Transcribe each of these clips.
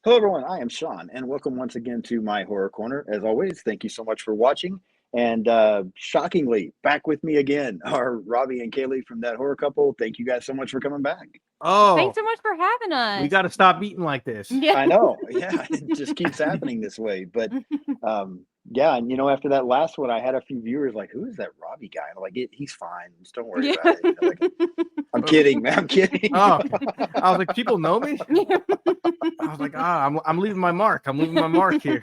Hello, everyone. I am Sean, and welcome once again to my Horror Corner. As always, thank you so much for watching. And shockingly, back with me again are Robbie and Kayleigh from That Horror Couple. Thank you guys so much for coming back. Thanks so much for having us. We got to stop eating like this. Yeah. I know. Yeah, it just keeps happening this way. But yeah, and after that last one, I had a few viewers like, "Who is that Robbie guy?" And I'm like, "He's fine. Just don't worry about it." Like, I'm kidding, man. I'm kidding. Oh, I was like, people know me. I was like, I'm leaving my mark. I'm leaving my mark here.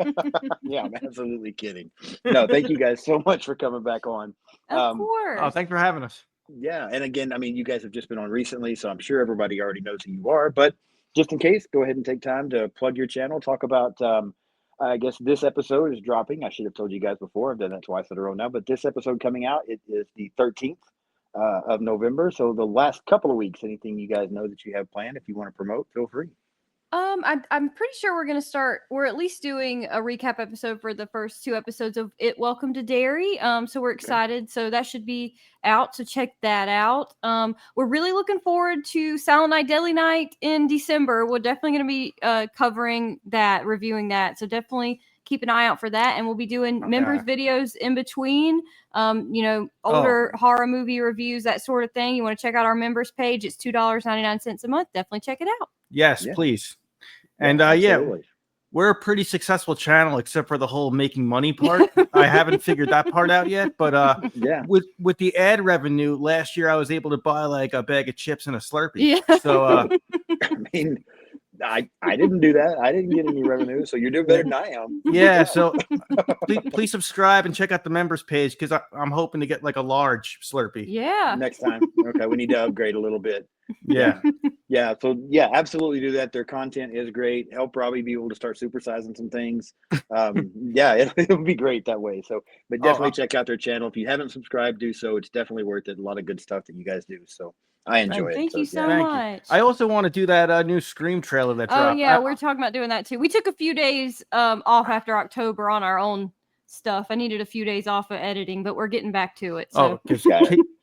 Yeah, I'm absolutely kidding. No, thank you guys so much for coming back on. Of course. Oh, thanks for having us. Yeah, and again, I mean, you guys have just been on recently, so I'm sure everybody already knows who you are. But just in case, go ahead and take time to plug your channel. Talk about. I guess this episode is dropping. I should have told you guys before. I've done that twice in a row now. But this episode coming out, it is the 13th of November. So the last couple of weeks, anything you guys know that you have planned, if you want to promote, feel free. I'm pretty sure we're gonna start. We're at least doing a recap episode for the first 2 episodes of It Welcome to Derry. So we're excited. Okay. So that should be out. So check that out. We're really looking forward to Silent Night, Deadly Night in December. We're definitely gonna be covering that, reviewing that. So definitely keep an eye out for that. And we'll be doing members videos in between. Older horror movie reviews, that sort of thing. You want to check out our members page? It's $2.99 a month. Definitely check it out. Yes, please. And we're a pretty successful channel, except for the whole making money part. I haven't figured that part out yet, but with the ad revenue last year, I was able to buy like a bag of chips and a Slurpee. Yeah. So I mean, I didn't do that. I didn't get any revenue, so you're doing better than I am. Yeah, so please subscribe and check out the members page because I'm hoping to get like a large Slurpee. Yeah. Next time. Okay, we need to upgrade a little bit. Yeah. Yeah. So yeah, absolutely do that. Their content is great. Help Robbie be able to start supersizing some things. Yeah, it'll be great that way. So, but definitely check out their channel. If you haven't subscribed, do so. It's definitely worth it. A lot of good stuff that you guys do. So I enjoy it. Thank you so much. I also want to do that new Scream trailer that dropped. Oh yeah, we're talking about doing that too. We took a few days off after October on our own stuff. I needed a few days off of editing, but we're getting back to it. So.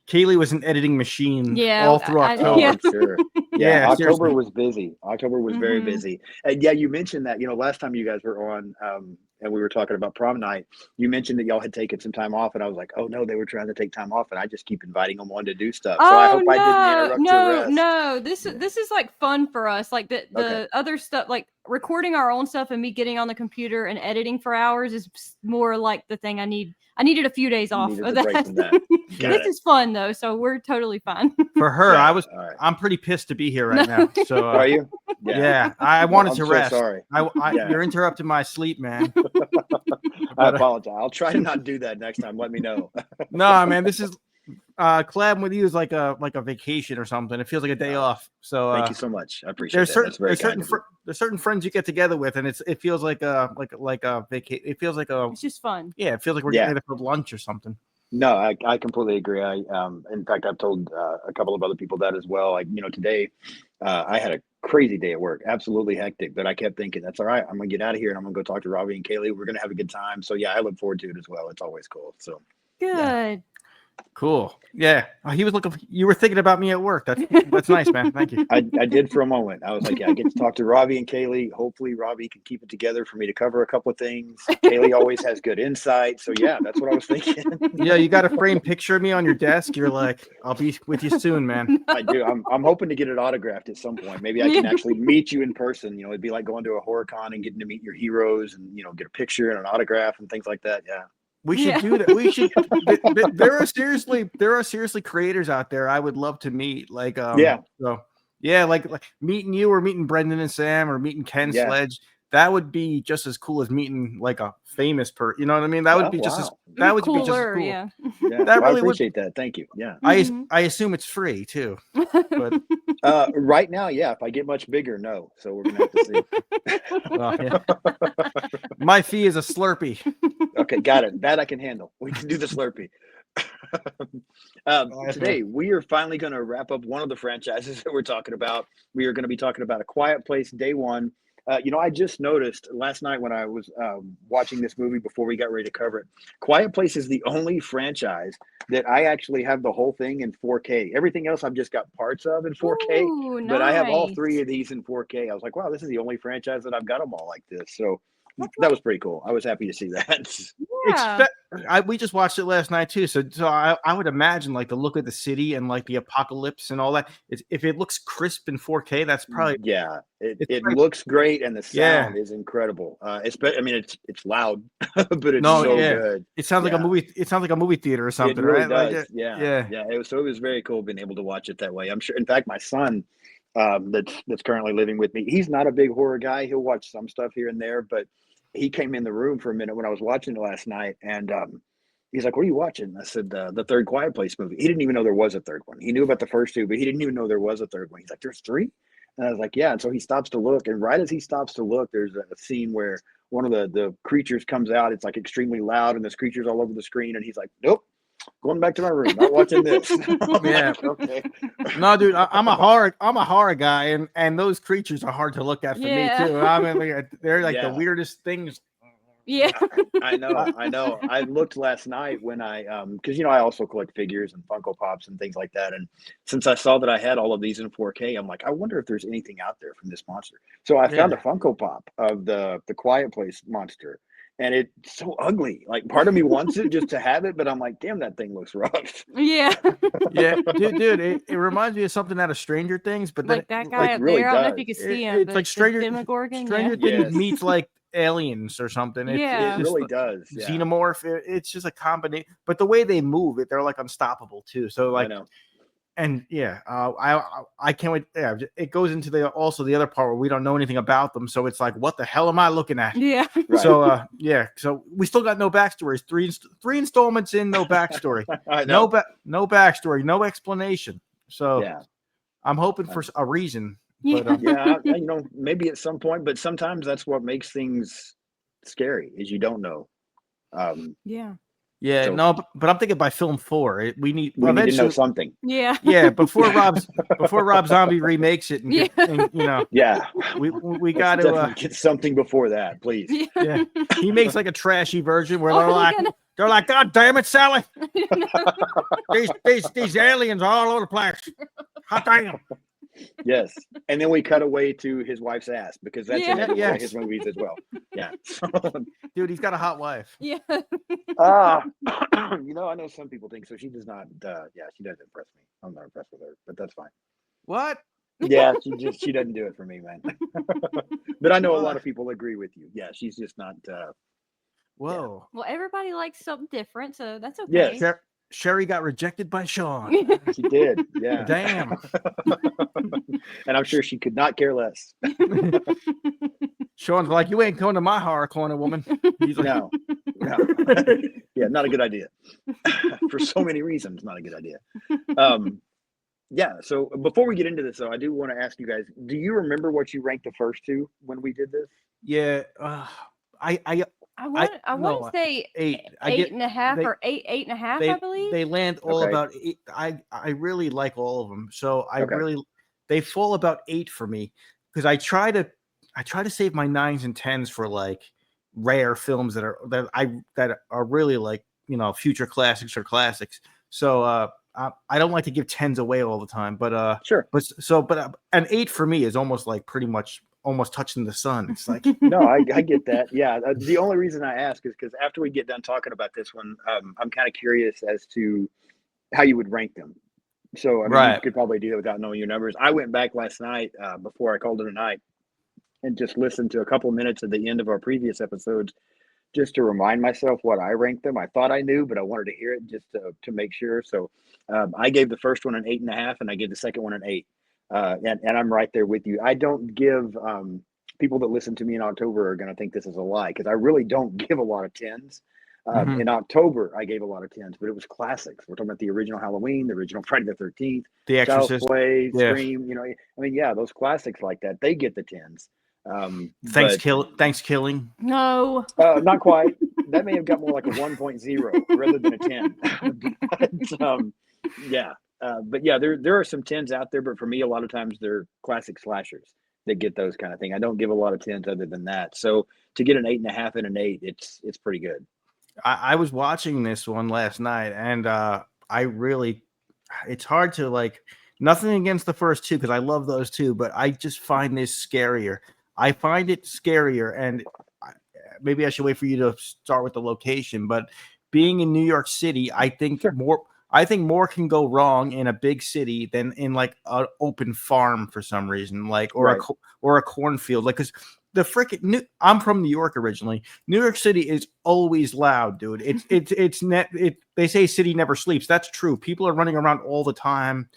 Kayleigh was an editing machine all through October. I'm sure. Yeah, October was busy. October was very busy. And yeah, you mentioned that, last time you guys were on and we were talking about prom night, you mentioned that y'all had taken some time off, and I was like, oh no, they were trying to take time off, and I just keep inviting them on to do stuff. So I hope I didn't interrupt your rest. No, this is like fun for us. Like the other stuff, like recording our own stuff and me getting on the computer and editing for hours is more like the thing I need. I needed a few days off of that. This is fun though, so we're totally fine. For her, I'm pretty pissed to be here right now. So are you? Yeah, I wanted to rest. So sorry. You're interrupting my sleep, man. I apologize. I'll try to not do that next time. Let me know. No, man, this is collabing with you is like a vacation or something. It feels like a day off. So thank you so much. I appreciate that. There's certain friends you get together with, and it feels like a vacation. It feels like it's just fun. Yeah, it feels like we're getting together for lunch or something. No, I completely agree. In fact, I've told a couple of other people that as well. Like, today I had a crazy day at work, absolutely hectic, but I kept thinking, that's all right. I'm going to get out of here and I'm going to go talk to Robbie and Kayleigh. We're going to have a good time. So yeah, I look forward to it as well. It's always cool. So good. Yeah. Cool. Yeah. He was looking. You were thinking about me at work. That's nice, man. Thank you. I did for a moment. I was like, yeah, I get to talk to Robbie and Kayleigh. Hopefully Robbie can keep it together for me to cover a couple of things. Kayleigh always has good insight. So yeah, that's what I was thinking. Yeah, you got a framed picture of me on your desk. You're like, I'll be with you soon, man. I do. I'm hoping to get it autographed at some point. Maybe I can actually meet you in person. It'd be like going to a horror con and getting to meet your heroes and get a picture and an autograph and things like that. Yeah. We should do that. We should. There are seriously creators out there I would love to meet. Like, like meeting you or meeting Brendan and Sam or meeting Ken Sledge. That would be just as cool as meeting like a famous person. You know what I mean? That would be just as that would be just as cool. Yeah. I appreciate that. Thank you. Yeah. I assume it's free too. But right now, yeah. If I get much bigger, no. So we're gonna have to see. My fee is a Slurpee. Okay, got it. That I can handle. We can do the Slurpee. Today we are finally going to wrap up one of the franchises that we're talking about. We are going to be talking about A Quiet Place Day One. I just noticed last night when I was watching this movie before we got ready to cover it. Quiet Place is the only franchise that I actually have the whole thing in 4K. Everything else I've just got parts of in 4K, Ooh, but I have all nice. 3 of these in 4K. I was like, wow, this is the only franchise that I've got them all like this. So That's that was pretty cool. I was happy to see that. Yeah. We just watched it last night too. So I would imagine like the look of the city and like the apocalypse and all that. If it looks crisp in 4K, that's probably it looks great and the sound is incredible. It's it's loud, but it's good. It sounds like a movie. It sounds like a movie theater or something, it really right? does. It was very cool being able to watch it that way. I'm sure. In fact, my son, that's currently living with me, he's not a big horror guy. He'll watch some stuff here and there, but he came in the room for a minute when I was watching it last night, and he's like, "What are you watching?" I said, "The third Quiet Place movie." He didn't even know there was a third one. He knew about the first 2, but he didn't even know there was a third one. He's like, "There's 3?" And I was like, "Yeah." And so he stops to look, and right as he stops to look, there's a scene where one of the creatures comes out. It's like extremely loud, and there's creatures all over the screen, and he's like, "Nope. Going back to my room, not watching this." Okay. No, dude, I'm a horror guy, and those creatures are hard to look at for me too. I mean, they're like the weirdest things. Yeah. I know. I looked last night when I because I also collect figures and Funko Pops and things like that. And since I saw that I had all of these in 4K, I'm like, I wonder if there's anything out there from this monster. So I found a Funko Pop of the Quiet Place monster. And it's so ugly. Like part of me wants it just to have it, but I'm like, damn, that thing looks rough. Yeah. Dude, it reminds me of something out of Stranger Things, but like that guy up there. I don't know if you can see him. It's like Stranger Things meets like Aliens or something. It really does. Xenomorph. It's just a combination, but the way they move, they're like unstoppable too. So like, I know. And I can't wait. Yeah, it goes into the other part where we don't know anything about them, so it's like, what the hell am I looking at? Yeah. Right. So so we still got no backstories. Three installments in, no backstory. no backstory, no explanation. So I'm hoping for a reason. But, maybe at some point, but sometimes that's what makes things scary is you don't know. But I'm thinking by film 4, we need to know something. Before Rob Zombie remakes it, we got to get something before that, please. He makes like a trashy version where they're like, God damn it, Sally! these aliens are all over the place. Hot damn! Yes, and then we cut away to his wife's ass because that's in his movies as well. Yeah, dude, he's got a hot wife. Yeah. I know some people think so. She does not. She doesn't impress me. I'm not impressed with her, but that's fine. What? Yeah, she doesn't do it for me, man. But I know a lot of people agree with you. Yeah, she's just not. Whoa. Well, everybody likes something different, so that's okay. Yes. Sherry got rejected by Sean. She did. Yeah. Damn. And I'm sure she could not care less. Sean's like, you ain't coming to my horror corner, woman. He's like, no. Yeah, not a good idea. For so many reasons, not a good idea. So before we get into this, though, I do want to ask you guys, do you remember what you ranked the first 2 when we did this? Yeah. I want to say 8.5 or 8.5. I believe they land all about 8. I really like all of them, so they fall about 8 for me because I try to save my 9s and 10s for like rare films that are really like future classics or classics. So I don't like to give 10s away all the time, but sure. But an 8 for me is almost like pretty much almost touching the sun. It's like no, I get that. Yeah, the only reason I ask is because after we get done talking about this one, I'm kind of curious as to how you would rank them. So I mean, you could probably do that without knowing your numbers. I went back last night before I called it a night and just listened to a couple minutes at the end of our previous episodes just to remind myself what I ranked them. I thought I knew, but I wanted to hear it just to make sure. So I gave the first one an 8.5, and I gave the second one an 8. And I'm right there with you. I don't give people that listen to me in October are going to think this is a lie because I really don't give a lot of 10s. In October, I gave a lot of 10s, but it was classics. We're talking about the original Halloween, the original Friday the 13th, The Exorcist, Child's Play, Scream. Those classics like that, they get the 10s. Thanks Killing. No, not quite. That may have got more like a 1.0 rather than a 10. But there are some 10s out there, but for me, a lot of times they're classic slashers. that get those kind of thing. I don't give a lot of 10s other than that. So to get an 8.5 and an 8, it's pretty good. I was watching this one last night, and it's hard to like. Nothing against the first two because I love those two, but I just find this scarier. I find it scarier, and maybe I should wait for you to start with the location. But being in New York City, I think more can go wrong in a big city than in like an open farm for some reason, like or a cornfield, like because the freaking I'm from New York originally. New York City is always loud, dude. They say city never sleeps. That's true. People are running around all the time.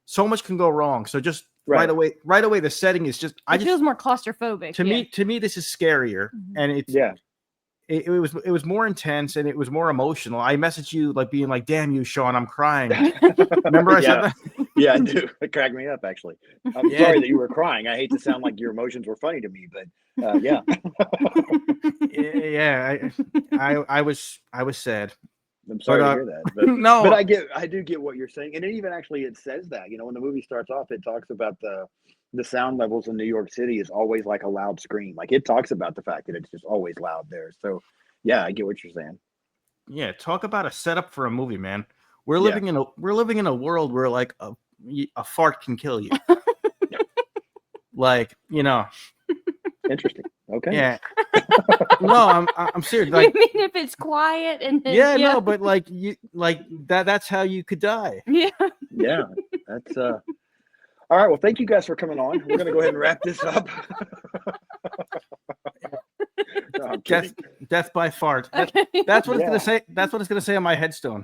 So much can go wrong. So just right away, the setting is just. It feels more claustrophobic. To me, this is scarier, and it's It was more intense and it was more emotional. I messaged you like being like, "Damn you, Sean, I'm crying." Remember I said that? Yeah, I do. It cracked me up actually. I'm sorry that you were crying. I hate to sound like your emotions were funny to me, but yeah. I was sad. I'm sorry to hear that. But, no, but I do get what you're saying. And it says that, when the movie starts off, it talks about the sound levels in New York City is always like a loud scream. Like it talks about the fact that it's just always loud there. So yeah, I get what you're saying. Yeah, talk about a setup for a movie, man. We're living in a world where like a fart can kill you. Like, Interesting. Okay. Yeah. No, I'm serious. Like, you mean if it's quiet and then, no, but like that's how you could die. Yeah. Yeah. That's all right. Well, thank you guys for coming on. We're gonna go ahead and wrap this up. No, death by fart. Okay. That's what it's gonna say. That's what it's gonna say on my headstone.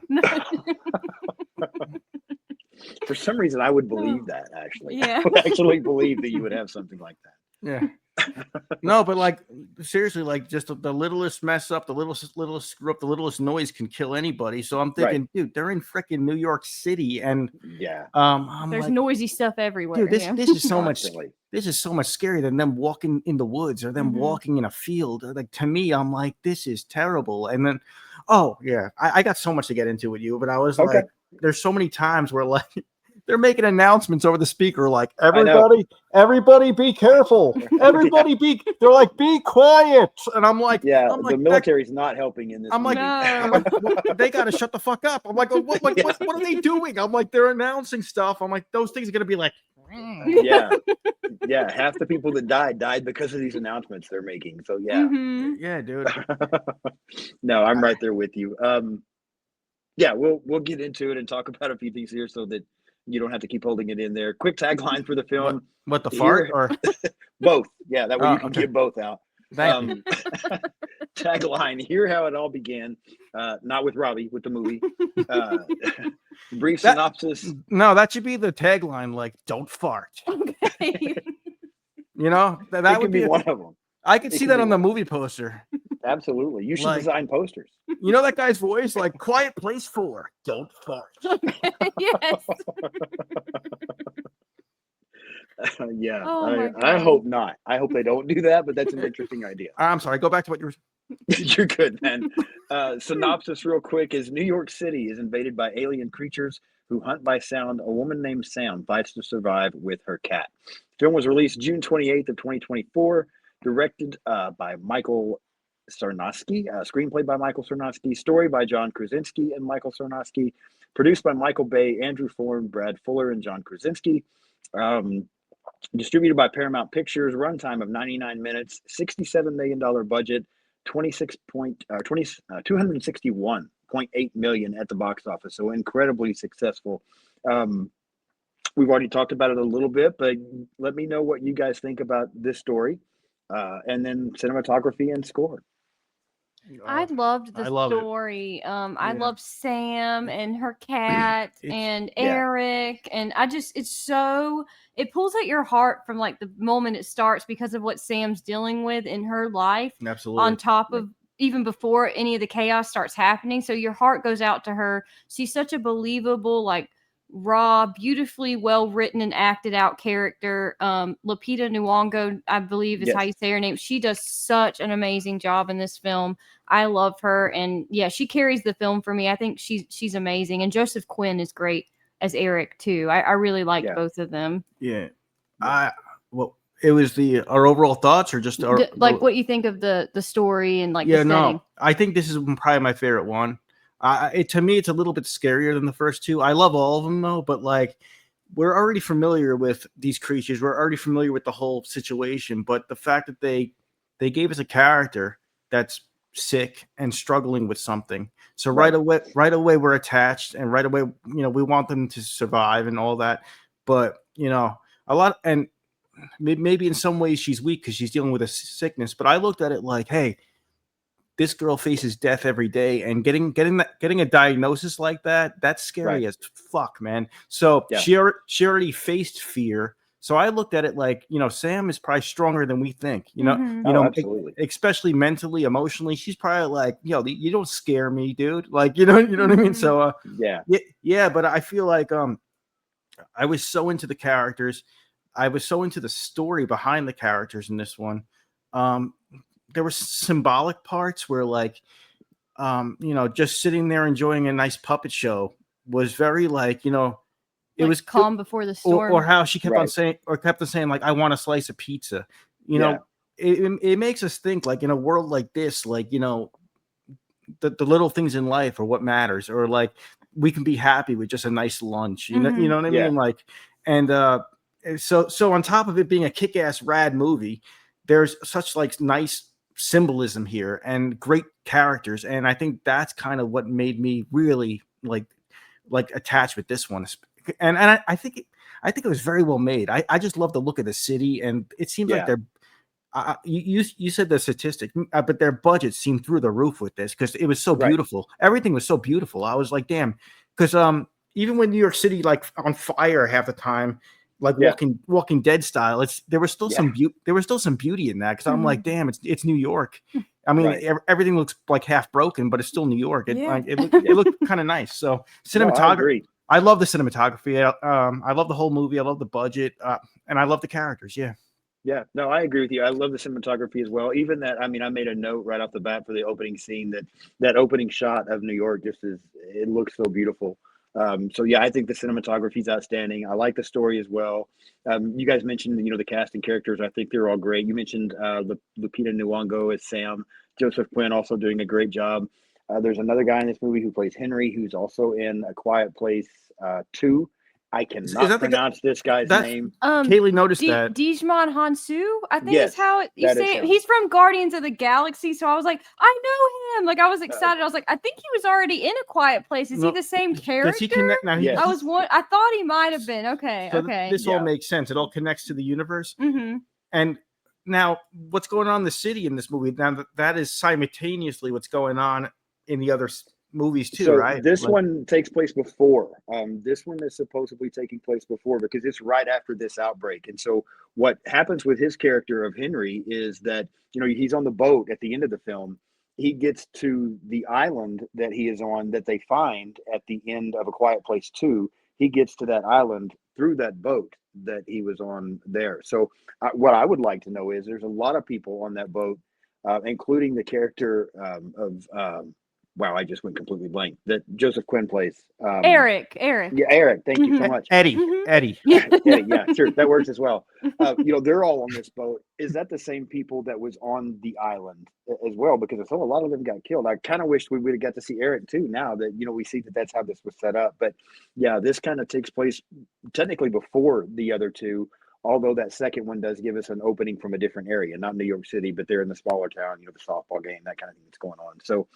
For some reason, I would believe that. Actually, Yeah. I would actually believe that you would have something like that. Yeah. No, but like seriously, like just the littlest mess up, the littlest screw up, the littlest noise can kill anybody. So I'm thinking, dude, they're in freaking New York City, and there's noisy stuff everywhere. Dude, this is so much. This is so much scarier than them walking in the woods or them walking in a field. Like to me, I'm like, this is terrible. And then, I got so much to get into with you, but I was like, there's so many times where like. They're making announcements over the speaker, like everybody be careful. Everybody they're like, be quiet. And I'm like, the military's not helping in this. I'm like, they got to shut the fuck up. I'm like, what are they doing? I'm like, they're announcing stuff. I'm like, those things are going to be like, yeah. Half the people that died because of these announcements they're making. So yeah, dude. No, I'm right there with you. We'll get into it and talk about a few things here so that you don't have to keep holding it in there. Quick tagline for the film. What the fart or both? Yeah, that way you can get both out. Thank you. Tagline. Hear how it all began. Not with Robbie, with the movie. Brief synopsis. No, that should be the tagline. Like, don't fart. Okay. That would be one of them. I could see that on the movie poster. Absolutely. You should design posters. That guy's voice, like Quiet Place 4, don't fart. Yes. I hope not. I hope they don't do that, but that's an interesting idea. I'm sorry. Go back to what you were. You're good, man. Synopsis real quick is New York City is invaded by alien creatures who hunt by sound. A woman named Sam fights to survive with her cat. The film was released June 28th of 2024. Directed by Michael Sarnowski, screenplay by Michael Sarnowski, story by John Krasinski and Michael Sarnowski, produced by Michael Bay, Andrew Form, Brad Fuller, and John Krasinski. Distributed by Paramount Pictures, runtime of 99 minutes, $67 million budget, 261.8 million at the box office. So incredibly successful. We've already talked about it a little bit, but let me know what you guys think about this story. And then cinematography and score. I loved the story. I loved Sam and her cat and Eric. And it pulls at your heart from like the moment it starts because of what Sam's dealing with in her life. Absolutely. On top of even before any of the chaos starts happening. So your heart goes out to her. She's such a believable, like, raw, beautifully well written and acted out character. Lupita Nyong'o, I believe is how you say her name. She does such an amazing job in this film. I love her, and she carries the film for me. I think she's amazing, and Joseph Quinn is great as Eric too. I really like both of them. Yeah, Well, it was our overall thoughts, or just like what you think of the story and like the setting. No, I think this is probably my favorite one. To me, it's a little bit scarier than the first two. I love all of them though, but like we're already familiar with these creatures. We're already familiar with the whole situation. But the fact that they gave us a character that's sick and struggling with something, so right away we're attached, and right away we want them to survive and all that. But a lot, and maybe in some ways she's weak because she's dealing with a sickness. But I looked at it like, hey, this girl faces death every day, and getting a diagnosis like that's scary as fuck, man. So she already faced fear. So I looked at it like, Sam is probably stronger than we think. Absolutely. Especially mentally, emotionally. She's probably like, you don't scare me, dude. Like, you know what I mean? So yeah. But I feel like I was so into the characters. I was so into the story behind the characters in this one. There were symbolic parts where like, just sitting there enjoying a nice puppet show was very like, it was calm before the storm, or how she kept on saying like, I want a slice of pizza. It makes us think like in a world like this, like, the little things in life are what matters, or like we can be happy with just a nice lunch. You know what I mean? Like, and so on top of it being a kick-ass rad movie, there's such like nice symbolism here and great characters, and I think that's kind of what made me really like attached with this one. And I think it was very well made. I just love the look of the city, and it seems like they're you said the statistic, but their budget seemed through the roof with this because it was so beautiful. Everything was so beautiful. I was like, damn, because even when New York City like on fire half the time, like Walking Dead style, there was still some beauty in that, because I'm like, damn, it's New York. I mean, everything looks like half broken, but it's still New York. It looked kind of nice. So cinematography, I love the cinematography. I love the whole movie. I love the budget, and I love the characters. Yeah, no, I agree with you. I love the cinematography as well. Even that, I mean, I made a note right off the bat for the opening scene that opening shot of New York it looks so beautiful. So yeah, I think the cinematography is outstanding. I like the story as well. You guys mentioned, the cast and characters. I think they're all great. You mentioned Lupita Nyong'o as Sam. Joseph Quinn also doing a great job. There's another guy in this movie who plays Henry, who's also in A Quiet Place 2. I cannot pronounce this guy's name. Kayleigh noticed that. Djimon Hounsou, I think is how you say it. He's from Guardians of the Galaxy, so I was like, I know him. Like, I was excited. I was like, I think he was already in A Quiet Place. Is he the same character? Does he connect now? Yes. I thought he might have been. Okay. This all makes sense. It all connects to the universe. Mm-hmm. And now, what's going on in the city in this movie? Now that is simultaneously what's going on in the other movies too, right? This one takes place before. This one is supposedly taking place before, because it's right after this outbreak. And so what happens with his character of Henry is that, he's on the boat at the end of the film. He gets to the island that he is on, that they find at the end of A Quiet Place 2. He gets to that island through that boat that he was on there. So what I would like to know is there's a lot of people on that boat, including the character of wow, I just went completely blank. That Joseph Quinn plays. Eric. Yeah, Eric. Thank you so much. Eddie. Eddie. Yeah, sure. That works as well. They're all on this boat. Is that the same people that was on the island as well? Because I saw a lot of them got killed. I kind of wished we would have got to see Eric too, now that, we see that that's how this was set up. But yeah, this kind of takes place technically before the other two. Although that second one does give us an opening from a different area, not New York City, but they're in the smaller town, the softball game, that kind of thing that's going on. So,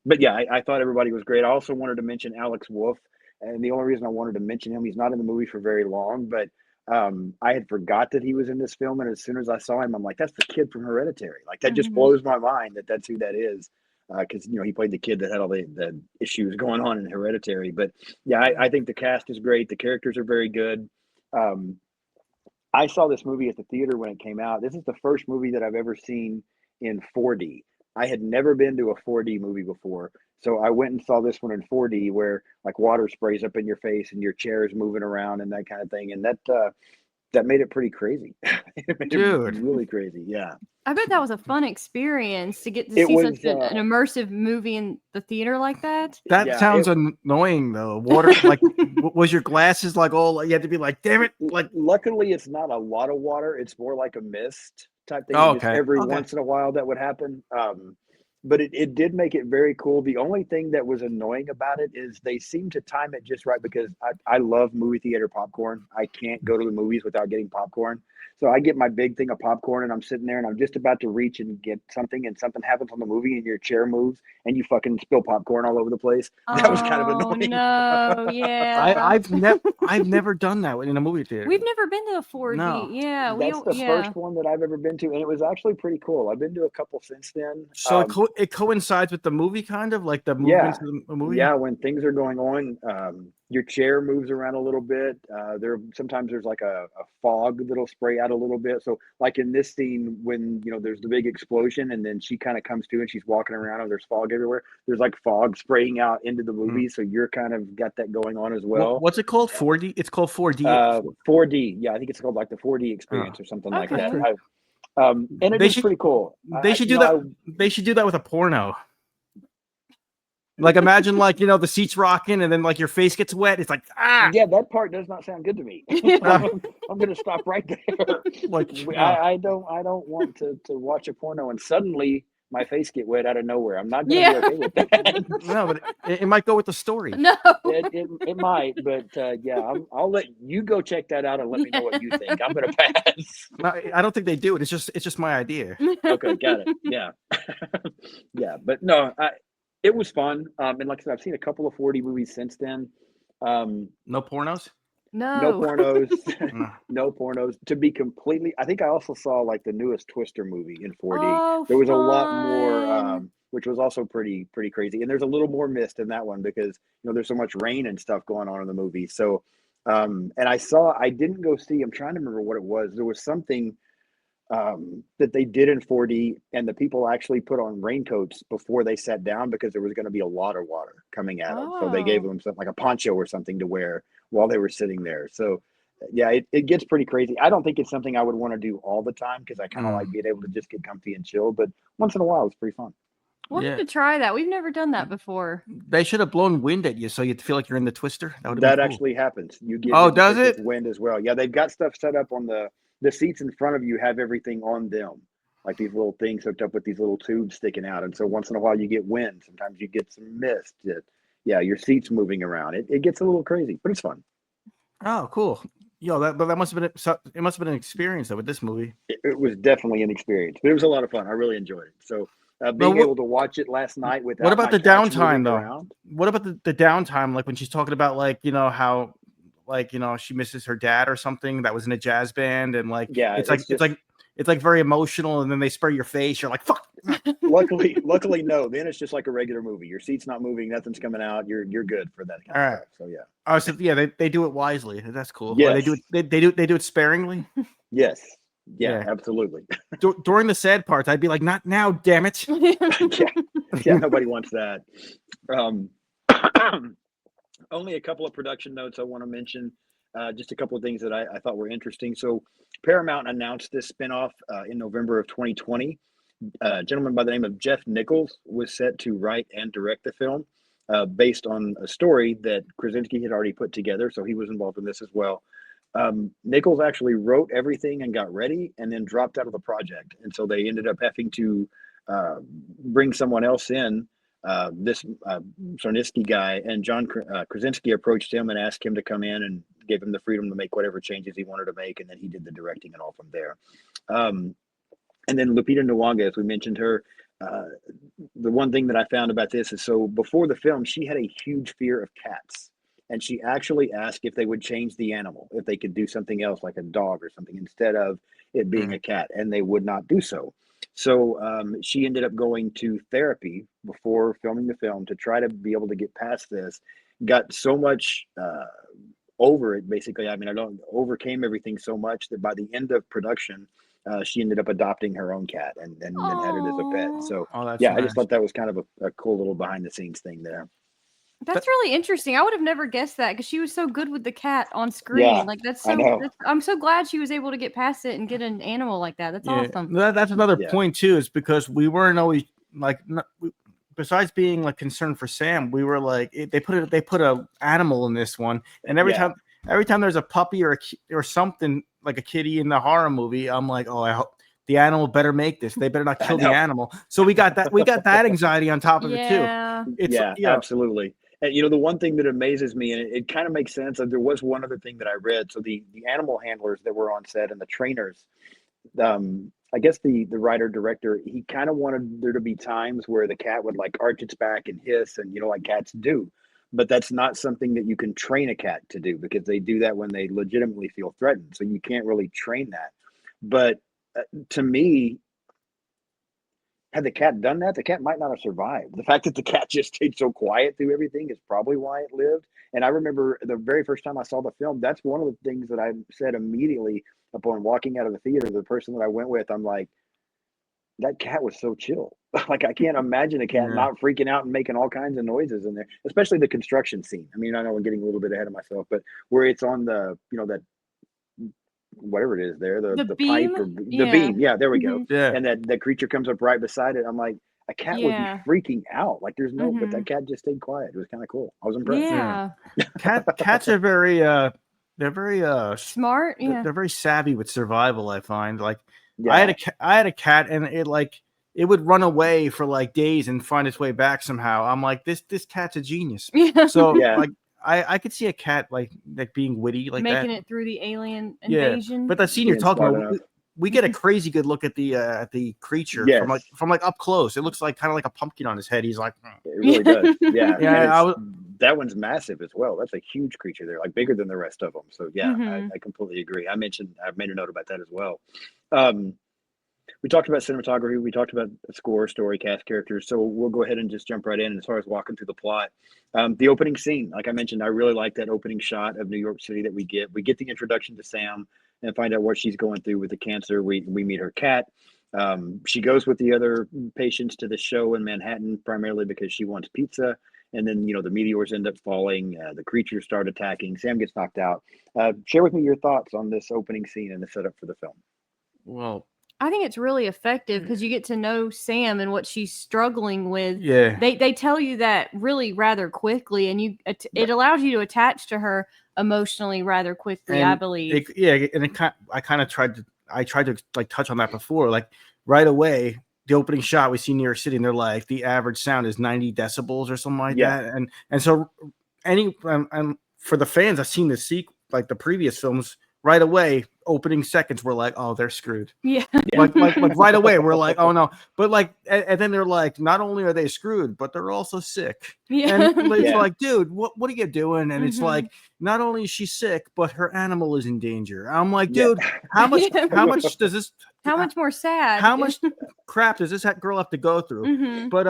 but yeah, I thought everybody was great. I also wanted to mention Alex Wolff, and the only reason I wanted to mention him, he's not in the movie for very long, but I had forgot that he was in this film, and as soon as I saw him, I'm like, that's the kid from Hereditary. Like, that just blows my mind that that's who that is, because he played the kid that had all the issues going on in Hereditary. But yeah, I think the cast is great. The characters are very good. I saw this movie at the theater when it came out. This is the first movie that I've ever seen in 4D. I had never been to a 4D movie before. So I went and saw this one in 4D, where like water sprays up in your face and your chair is moving around and that kind of thing. And that that made it pretty crazy. It made Dude, it really crazy. Yeah. I bet that was a fun experience to get to It see was such an immersive movie in the theater like that. that yeah, sounds annoying though. Water, like, was your glasses like all? You had to be like, damn it, like. luckily it's not a lot of water. It's more like a mist type thing. Oh, And just okay, every okay. once in a while that would happen. But it did make it very cool. The only thing that was annoying about it is they seem to time it just right, because I love movie theater popcorn. I can't go to the movies without getting popcorn. So I get my big thing of popcorn and I'm sitting there and I'm just about to reach and get something, and something happens on the movie and your chair moves and you fucking spill popcorn all over the place. That was kind of Oh annoying. no, yeah. I've never done that in a movie theater. We've never been to a 4D. No. Yeah, That's the first one that I've ever been to, and it was actually pretty cool. I've been to a couple since then. So it coincides with the movie, kind of like the Yeah, movements of the movie. yeah. When things are going on, your chair moves around a little bit. Sometimes there's like a fog that'll spray out a little bit. So, like in this scene, when there's the big explosion, and then she kind of comes to and she's walking around, and there's fog everywhere. There's like fog spraying out into the movie, so you're kind of got that going on as well. What's it called? 4D. It's called 4D. 4D. Yeah, I think it's called like the 4D experience or something like that. Okay. And it is pretty cool. They should do that. They should do that with a porno. Like, imagine, like, the seat's rocking and then like your face gets wet. It's like, yeah, that part does not sound good to me. I'm gonna stop right there. Like, I don't want to watch a porno and suddenly my face get wet out of nowhere. I'm not gonna be okay with that. No, but it might go with the story. No, it might, but yeah, I'll let you go check that out and let me know what you think. I'm gonna pass. No, I don't think they do it. It's just my idea. Okay, got it. Yeah, yeah, but no, it was fun. And like I said, I've seen a couple of 4D movies since then. No pornos? No pornos. No pornos. To be completely, I think I also saw like the newest Twister movie in 4D. Oh, there was a lot more, which was also pretty crazy. And there's a little more mist in that one because there's so much rain and stuff going on in the movie. So, and I didn't go see. I'm trying to remember what it was. There was something that they did in 4D, and the people actually put on raincoats before they sat down because there was going to be a lot of water coming at them. So they gave them something like a poncho or something to wear while they were sitting there. So yeah, it gets pretty crazy. I don't think it's something I would want to do all the time because I kind of like being able to just get comfy and chill. But once in a while, it's pretty fun. We'll have to try that. We've never done that before. They should have blown wind at you so you feel like you're in the Twister. That actually happens. You get does it? Wind as well. Yeah, they've got stuff set up on the seats in front of you have everything on them, like these little things hooked up with these little tubes sticking out. And so once in a while you get wind. Sometimes you get some mist. Your seat's moving around. It gets a little crazy, but it's fun. Oh, cool. Yo, that must have been it must have been an experience though with this movie. It was definitely an experience, but it was a lot of fun. I really enjoyed it. So being able to watch it last night without what about the downtime though? Around, what about the downtime? Like when she's talking about like how she misses her dad or something that was in a jazz band and like it's like very emotional and then they spray your face. You're like, fuck. luckily no. Then it's just like a regular movie. Your seat's not moving, nothing's coming out. You're good for that kind of stuff. So yeah. Oh, so yeah, they do it wisely. That's cool. Yes. Well, they do it sparingly. Yes. Yeah, absolutely. During the sad parts, I'd be like, not now, damn it. yeah, nobody wants that. Only a couple of production notes I want to mention. Just a couple of things that I thought were interesting. So Paramount announced this spinoff in November of 2020. A gentleman by the name of Jeff Nichols was set to write and direct the film based on a story that Krasinski had already put together. So he was involved in this as well. Nichols actually wrote everything and got ready and then dropped out of the project. And so they ended up having to bring someone else in. This Czarniecki guy, and John Krasinski approached him and asked him to come in and gave him the freedom to make whatever changes he wanted to make, and then he did the directing and all from there. And then Lupita Nyong'o, as we mentioned her, the one thing that I found about this is, so before the film, she had a huge fear of cats, and she actually asked if they would change the animal, if they could do something else like a dog or something instead of it being a cat, and they would not do so. So she ended up going to therapy before filming the film to try to be able to get past this. Got so much over it, basically. I mean, overcame everything so much that by the end of production, she ended up adopting her own cat and had it as a pet. So nice. I just thought that was kind of a cool little behind the scenes thing there. That's really interesting. I would have never guessed that because she was so good with the cat on screen. Yeah, Like that's I so. know. I'm so glad she was able to get past it and get an animal like that. That's awesome. That's another Yeah. point too, is because we weren't always like. Besides being like concerned for Sam, we were like they put a animal in this one, and every time there's a puppy or something like a kitty in the horror movie, I'm like, oh, I hope the animal better make this. They better not kill the animal. So we got that anxiety on top of it too. Absolutely. And the one thing that amazes me, and it kind of makes sense, there was one other thing that I read. So the animal handlers that were on set and the trainers, I guess the writer director, he kind of wanted there to be times where the cat would like arch its back and hiss, and like cats do. But that's not something that you can train a cat to do, because they do that when they legitimately feel threatened. So you can't really train that. But to me, had the cat done that, the cat might not have survived. The fact that the cat just stayed so quiet through everything is probably why it lived. And I remember the very first time I saw the film, that's one of the things that I said immediately upon walking out of the theater. The person that I went with, I'm like, that cat was so chill. Like, I can't imagine a cat not freaking out and making all kinds of noises in there, especially the construction scene. I mean, I know I'm getting a little bit ahead of myself, but where it's on the, that whatever it is there, the pipe or the beam. Yeah, there we go. Yeah. And that creature comes up right beside it. I'm like, a cat would be freaking out. Like, there's no, but that cat just stayed quiet. It was kind of cool. I was impressed. Yeah. Cats are very, they're very smart. Yeah. They're very savvy with survival, I find. Like, I had a cat, and it would run away for like days and find its way back somehow. I'm like, this cat's a genius. So like, I could see a cat like being witty, like making that. it through the alien invasion. But that scene you're talking about, we get a crazy good look at the creature from up close. It looks like kind of like a pumpkin on his head. He's like, it really does. Yeah. That one's massive as well. That's a huge creature there, like bigger than the rest of them. So I completely agree. I've made a note about that as well. We talked about cinematography. We talked about score, story, cast, characters. So we'll go ahead and just jump right in as far as walking through the plot. The opening scene, like I mentioned, I really like that opening shot of New York City that we get. We get the introduction to Sam and find out what she's going through with the cancer. We meet her cat. She goes with the other patients to the show in Manhattan, primarily because she wants pizza. And then, the meteors end up falling. The creatures start attacking. Sam gets knocked out. Share with me your thoughts on this opening scene and the setup for the film. Well, I think it's really effective because you get to know Sam and what she's struggling with. Yeah. They tell you that really rather quickly, and it allows you to attach to her emotionally rather quickly, and I believe. I tried to like touch on that before. Like right away, the opening shot, we see New York City, and they're like, the average sound is 90 decibels or something like that. And so for the fans, I've seen like the previous films. Right away, opening seconds, we're like, oh, they're screwed. Yeah. Like right away, we're like, oh no. But like, and then they're like, not only are they screwed, but they're also sick. Yeah. And it's like, dude, what are you doing? And it's like, not only is she sick, but her animal is in danger. I'm like, dude, how much does this? How much more sad? How much crap does this girl have to go through? But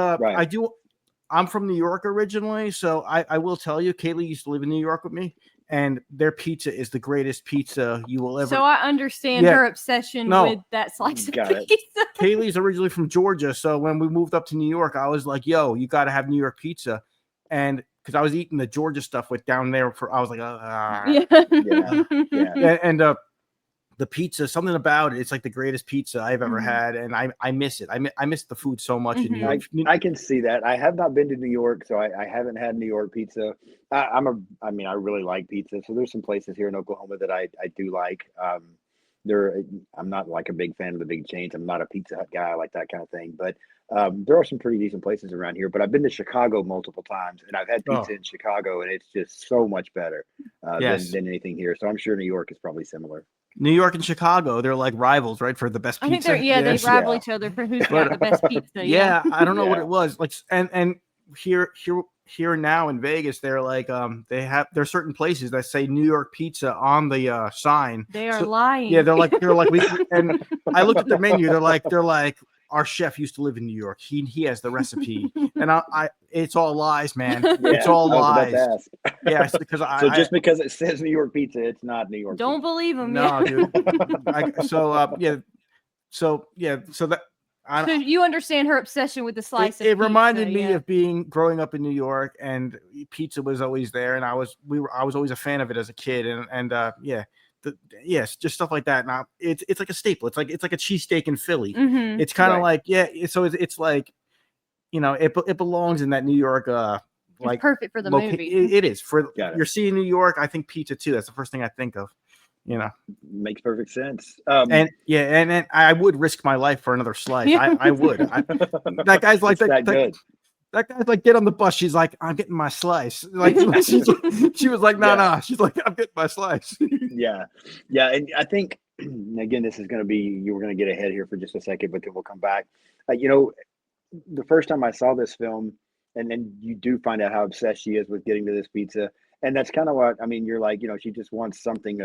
I'm from New York originally, so I will tell you, Kayleigh used to live in New York with me. And their pizza is the greatest pizza you will ever. So I understand her obsession with that slice of pizza. Kayleigh's originally from Georgia, so when we moved up to New York, I was like, "Yo, you got to have New York pizza," and because I was eating the Georgia stuff down there I was like, and the pizza, something about it, it's like the greatest pizza I've ever had, and I miss it. I miss the food so much in New York. I can see that. I have not been to New York, so I haven't had New York pizza. I really like pizza, so there's some places here in Oklahoma that I do like. I'm not like a big fan of the big chains. I'm not a Pizza Hut guy. I like that kind of thing, but there are some pretty decent places around here. But I've been to Chicago multiple times, and I've had pizza in Chicago, and it's just so much better than anything here. So I'm sure New York is probably similar. New York and Chicago, they're like rivals, right, for the best pizza. I think they rival each other for who's got the best pizza. I don't know what it was like, and here now in Vegas, they're like there's certain places that say New York pizza on the sign. They are lying. Yeah, they're like and I looked at the menu. They're like our chef used to live in New York. He has the recipe, and I it's all lies, man. It's all lies. Yeah, because just because it says New York pizza, it's not New York. Don't believe them. No, dude. So you understand her obsession with the slice of it pizza. reminded me of growing up in New York, and pizza was always there, and I was always a fan of it as a kid, yes, just stuff like that. Now it's like a staple. It's like a cheesesteak in Philly. Mm-hmm. It's kind of like so it's like, it belongs in that New York like it's perfect for the movie. It is for you're seeing New York. I think pizza too. That's the first thing I think of. Makes perfect sense. And I would risk my life for another slice. I would. That guy's like that good. That guy's like, get on the bus. She's like, I'm getting my slice. Like she was like, no. She's like, I'm getting my slice. Yeah. And I think again, this is going to be, you were going to get ahead here for just a second, but then we'll come back. The first time I saw this film, and then you do find out how obsessed she is with getting to this pizza. And that's kind of what, I mean, you're like, she just wants something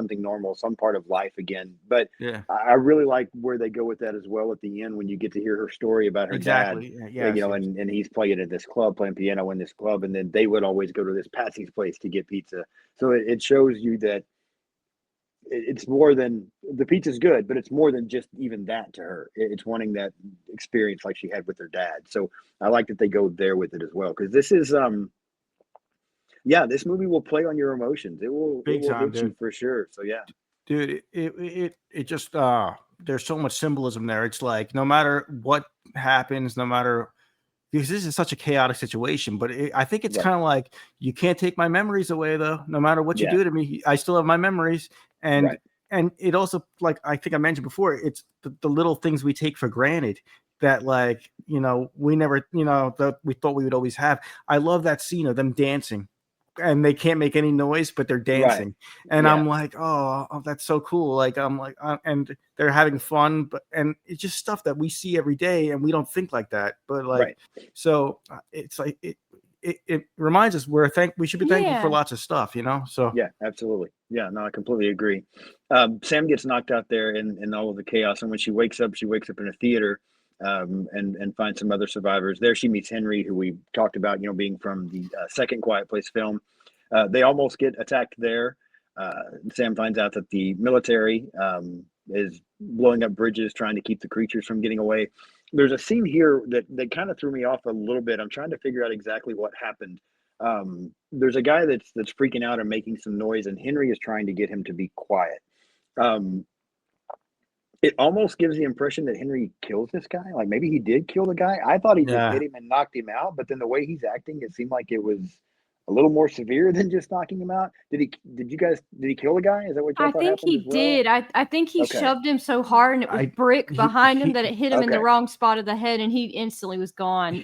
normal, some part of life again. But yeah, I really like where they go with that as well at the end, when you get to hear her story about her dad, and he's playing at this club, playing piano in this club. And then they would always go to this Patsy's place to get pizza. So it shows you that it's more than the pizza's good, but it's more than just even that to her. It's wanting that experience like she had with her dad. So I like that they go there with it as well. Cause this is, this movie will play on your emotions. It will hit you for sure. So yeah, dude, it just there's so much symbolism there. It's like, no matter what happens, because this is such a chaotic situation, but I think it's kind of like, you can't take my memories away though. No matter what you do to me, I still have my memories. And it also, like I think I mentioned before, it's the little things we take for granted that, like, we never, that we thought we would always have. I love that scene of them dancing. And they can't make any noise, but they're dancing. And I'm like, oh, that's so cool. Like, I'm like, and they're having fun, and it's just stuff that we see every day, and we don't think like that. But like, so it's like, it reminds us we should be thankful for lots of stuff, So yeah, absolutely. Yeah, no, I completely agree. Sam gets knocked out there in all of the chaos, and when she wakes up in a theater. And find some other survivors. There she meets Henry, who we talked about, being from the second Quiet Place film. They almost get attacked there. Sam finds out that the military is blowing up bridges, trying to keep the creatures from getting away. There's a scene here that kind of threw me off a little bit. I'm trying to figure out exactly what happened. There's a guy that's freaking out and making some noise, and Henry is trying to get him to be quiet. It almost gives the impression that Henry kills this guy. Like, maybe he did kill the guy. I thought he just hit him and knocked him out, but then the way he's acting, it seemed like it was a little more severe than just knocking him out. Did he kill the guy? Is that what y'all thought happened? I think he did. I think he shoved him so hard, and it was brick behind him that it hit him in the wrong spot of the head, and he instantly was gone.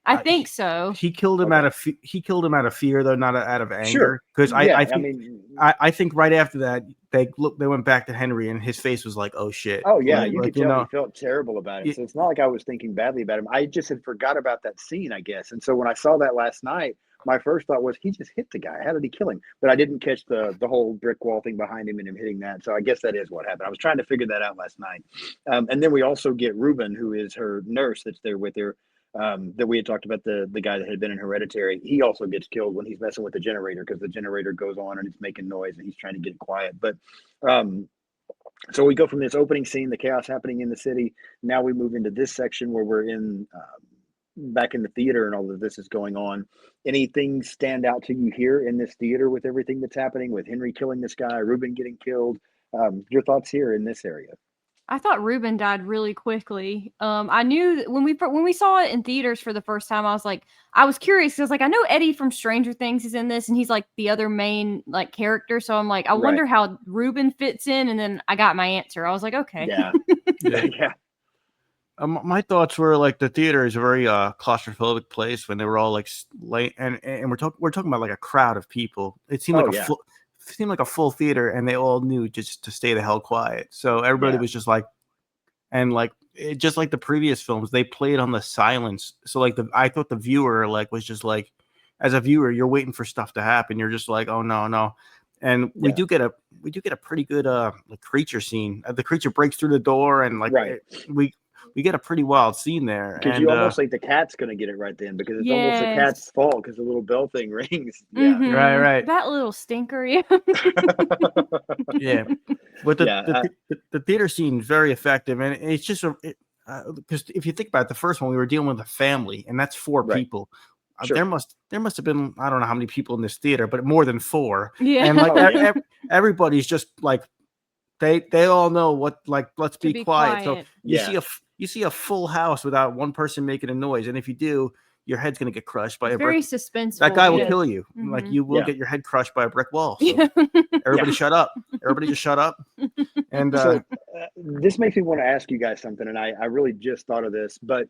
I think so. He killed him out of fear, though, not out of anger. Because I think right after that they went back to Henry, and his face was like, "Oh shit!" Oh yeah, you could tell he felt terrible about it. So it's not like I was thinking badly about him. I just had forgot about that scene, I guess. And so when I saw that last night, my first thought was, he just hit the guy. How did he kill him? But I didn't catch the whole brick wall thing behind him and him hitting that. So I guess that is what happened. I was trying to figure that out last night. And then we also get Ruben, who is her nurse that's there with her. That we had talked about, the guy that had been in Hereditary. He also gets killed when he's messing with the generator, because the generator goes on and it's making noise and he's trying to get it quiet. But so we go from this opening scene, the chaos happening in the city. Now we move into this section where we're in back in the theater and all of this is going on. Anything stand out to you here in this theater with everything that's happening, with Henry killing this guy, Ruben getting killed? Your thoughts here in this area? I thought Ruben died really quickly. I knew that when we saw it in theaters for the first time, I was curious, because I know Eddie from Stranger Things is in this, and he's like the other main character. So I'm like, I wonder how Ruben fits in, and then I got my answer. I was like, okay. Yeah. My thoughts were like, the theater is a very claustrophobic place. When they were all like late, and we're talking about like a crowd of people. It seemed like a full theater, and they all knew just to stay the hell quiet. So everybody was just like, and like, just like the previous films, they played on the silence. So like I thought the viewer was just like, as a viewer, you're waiting for stuff to happen. You're just like, oh no. And we do get a pretty good creature scene. The creature breaks through the door, and we get a pretty wild scene there. Because you almost think the cat's going to get it right then, because it's almost the cat's fault, because the little bell thing rings. Yeah. Mm-hmm. Right. That little stinker. Yeah. Yeah. But the theater scene is very effective. And it's just, because if you think about it, the first one, we were dealing with a family, and that's 4 people. Sure. There must have been, I don't know how many people in this theater, but more than 4. Yeah. And like everybody's just like they all know what, like, let's be quiet. So you see a full house without one person making a noise, and if you do, your head's gonna get crushed by a very brick. suspenseful. That guy will kill you. Mm-hmm. Like you will get your head crushed by a brick wall. So everybody shut up. Everybody just shut up. And so this makes me want to ask you guys something, and I really just thought of this, but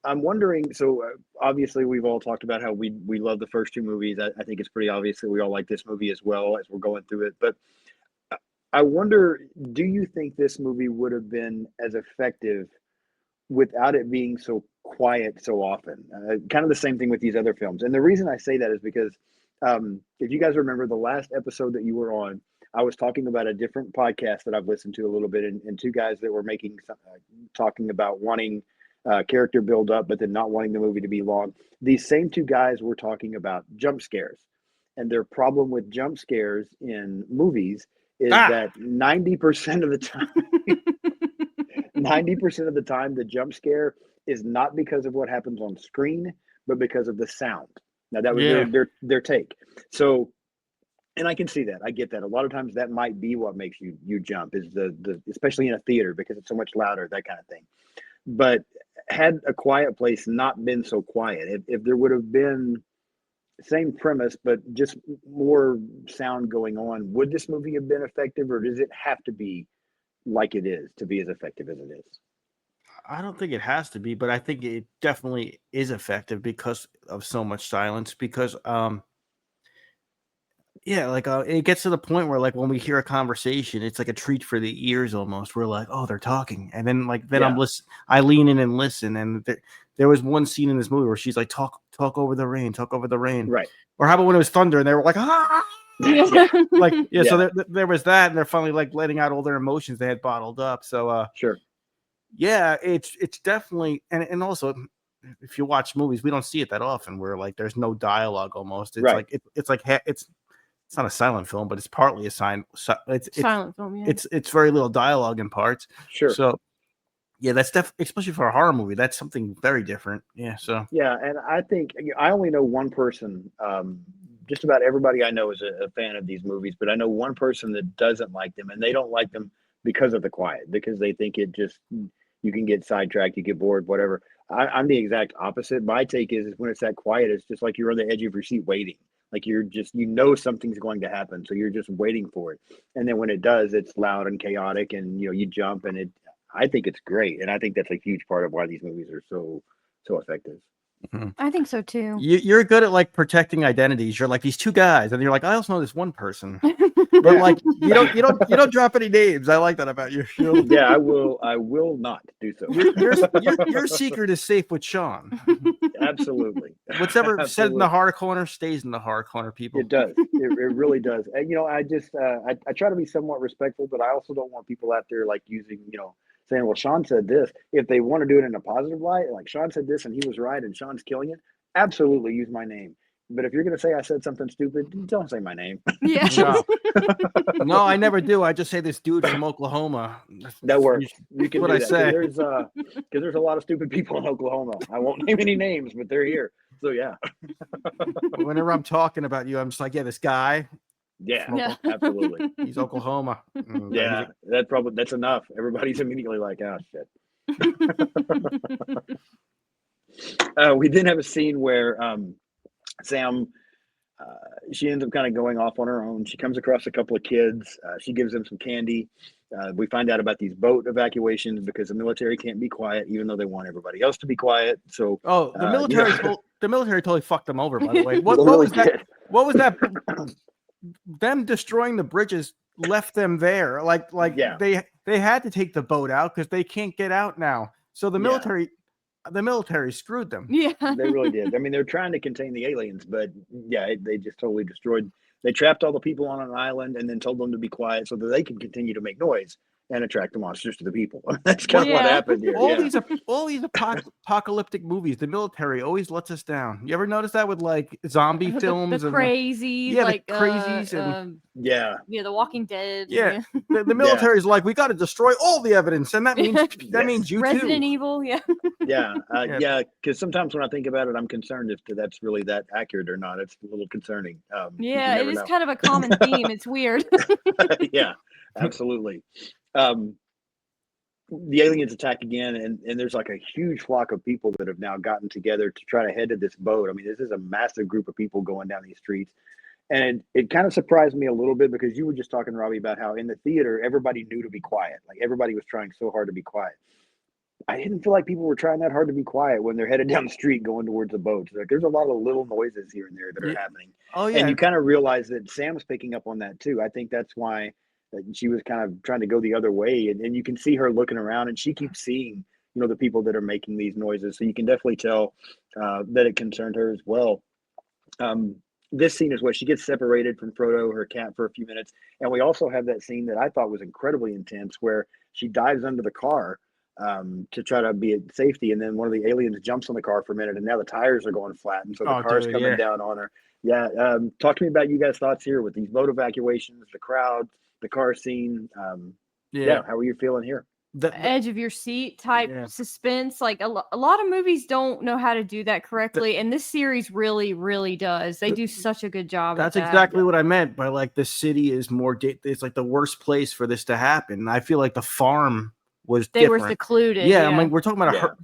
I'm wondering, so obviously we've all talked about how we love the first 2 movies. I think it's pretty obvious that we all like this movie as well as we're going through it. But I wonder, do you think this movie would have been as effective without it being so quiet so often? Kind of the same thing with these other films. And the reason I say that is because if you guys remember the last episode that you were on, I was talking about a different podcast that I've listened to a little bit, and 2 guys that were making talking about wanting character build up, but then not wanting the movie to be long. These same 2 guys were talking about jump scares, and their problem with jump scares in movies is that 90% of the time, 90% of the time, the jump scare is not because of what happens on screen, but because of the sound. Now that was their take. So, and I can see that. I get that. A lot of times that might be what makes you jump, is the especially in a theater because it's so much louder, that kind of thing. But had A Quiet Place not been so quiet, if there would have been same premise but just more sound going on, would this movie have been effective, or does it have to be like it is to be as effective as it is? I don't think it has to be, but I think it definitely is effective because of so much silence. Because it gets to the point where, like, when we hear a conversation, it's like a treat for the ears almost. We're like, oh, they're talking. And then I lean in and listen. And there was one scene in this movie where she's like, talk over the rain, talk over the rain. Right. Or how about when it was thunder and they were like, ah, so there was that. And they're finally like letting out all their emotions they had bottled up. So, sure. Yeah, it's definitely, and also, if you watch movies, we don't see it that often where like there's no dialogue almost. It's like, it's not a silent film, but it's partly a silent film. Yeah. It's very little dialogue in parts. Sure. So yeah, that's especially for a horror movie. That's something very different. Yeah. So yeah, and I think I only know one person. Just about everybody I know is a fan of these movies, but I know one person that doesn't like them, and they don't like them because of the quiet, because they think it just, you can get sidetracked, you get bored, whatever. I'm the exact opposite. My take is when it's that quiet, it's just like you're on the edge of your seat waiting. Like you're just, something's going to happen, so you're just waiting for it. And then when it does, it's loud and chaotic, and you jump, and I think it's great, and I think that's a huge part of why these movies are so effective. Mm-hmm. I think so too. You're good at like protecting identities. You're like these 2 guys, and you're like, I also know this one person. But like you don't drop any names. I like that about you. Yeah, I will not do so. Your secret is safe with Sean. Absolutely. What's ever said in the horror corner stays in the horror corner, people. It does. It really does. And I just I try to be somewhat respectful, but I also don't want people out there like using, saying, well, Sean said this. If they want to do it in a positive light, like Sean said this and he was right and Sean's killing it, absolutely use my name. But if you're going to say I said something stupid, don't say my name. Yeah. No, I never do. I just say this dude from Oklahoma. That works. You can what do I that. say. Because there's a lot of stupid people in Oklahoma. I won't name any names, but they're here. So yeah. Whenever I'm talking about you, I'm just like, yeah, this guy. Yeah, absolutely. He's Oklahoma. Yeah, that's enough. Everybody's immediately like, oh shit. We then have a scene where Sam, she ends up kind of going off on her own. She comes across a couple of kids. She gives them some candy. We find out about these boat evacuations because the military can't be quiet, even though they want everybody else to be quiet. So, the military, the military totally fucked them over. By the way, what was that? What was that? Them destroying the bridges left them there. They had to take the boat out because they can't get out now. So the military. The military screwed them. Yeah, they really did. I mean, they're trying to contain the aliens, but yeah, they just totally destroyed. They trapped all the people on an island and then told them to be quiet so that they could continue to make noise. and attract the monsters to the people. That's kind of what happened here. All these apocalyptic movies, the military always lets us down. You ever notice that with like zombie films the and crazies, the crazies and The Walking Dead. Yeah, the military is like, we got to destroy all the evidence, and that means you Resident too. Evil, because sometimes when I think about it, I'm concerned if that's really that accurate or not. It's a little concerning. It is kind of a common theme. It's weird. Yeah, absolutely. The aliens attack again, and there's like a huge flock of people that have now gotten together to try to head to this boat. I mean, this is a massive group of people going down these streets. And it kind of surprised me a little bit because you were just talking, Robbie, about how in the theater, everybody knew to be quiet. Like everybody was trying so hard to be quiet. I didn't feel like people were trying that hard to be quiet when they're headed down the street going towards the boats. Like there's a lot of little noises here and there that are happening. Oh, yeah. And you kind of realize that Sam's picking up on that too. I think that's why she was kind of trying to go the other way. And you can see her looking around and she keeps seeing, the people that are making these noises. So you can definitely tell that it concerned her as well. This scene is where she gets separated from Frodo, her cat, for a few minutes. And we also have that scene that I thought was incredibly intense where she dives under the car to try to be at safety. And then one of the aliens jumps on the car for a minute and now the tires are going flat. And so the car's coming down on her. Yeah. Talk to me about you guys' thoughts here with these boat evacuations, the crowd, the car scene. How are you feeling here? The edge of your seat type suspense. Like a lot of movies don't know how to do that correctly, and this series really, really does. They do such a good job. That's exactly what I meant by like the city is more. It's like the worst place for this to happen. I feel like the farm was. They were secluded. Yeah, I mean, we're talking about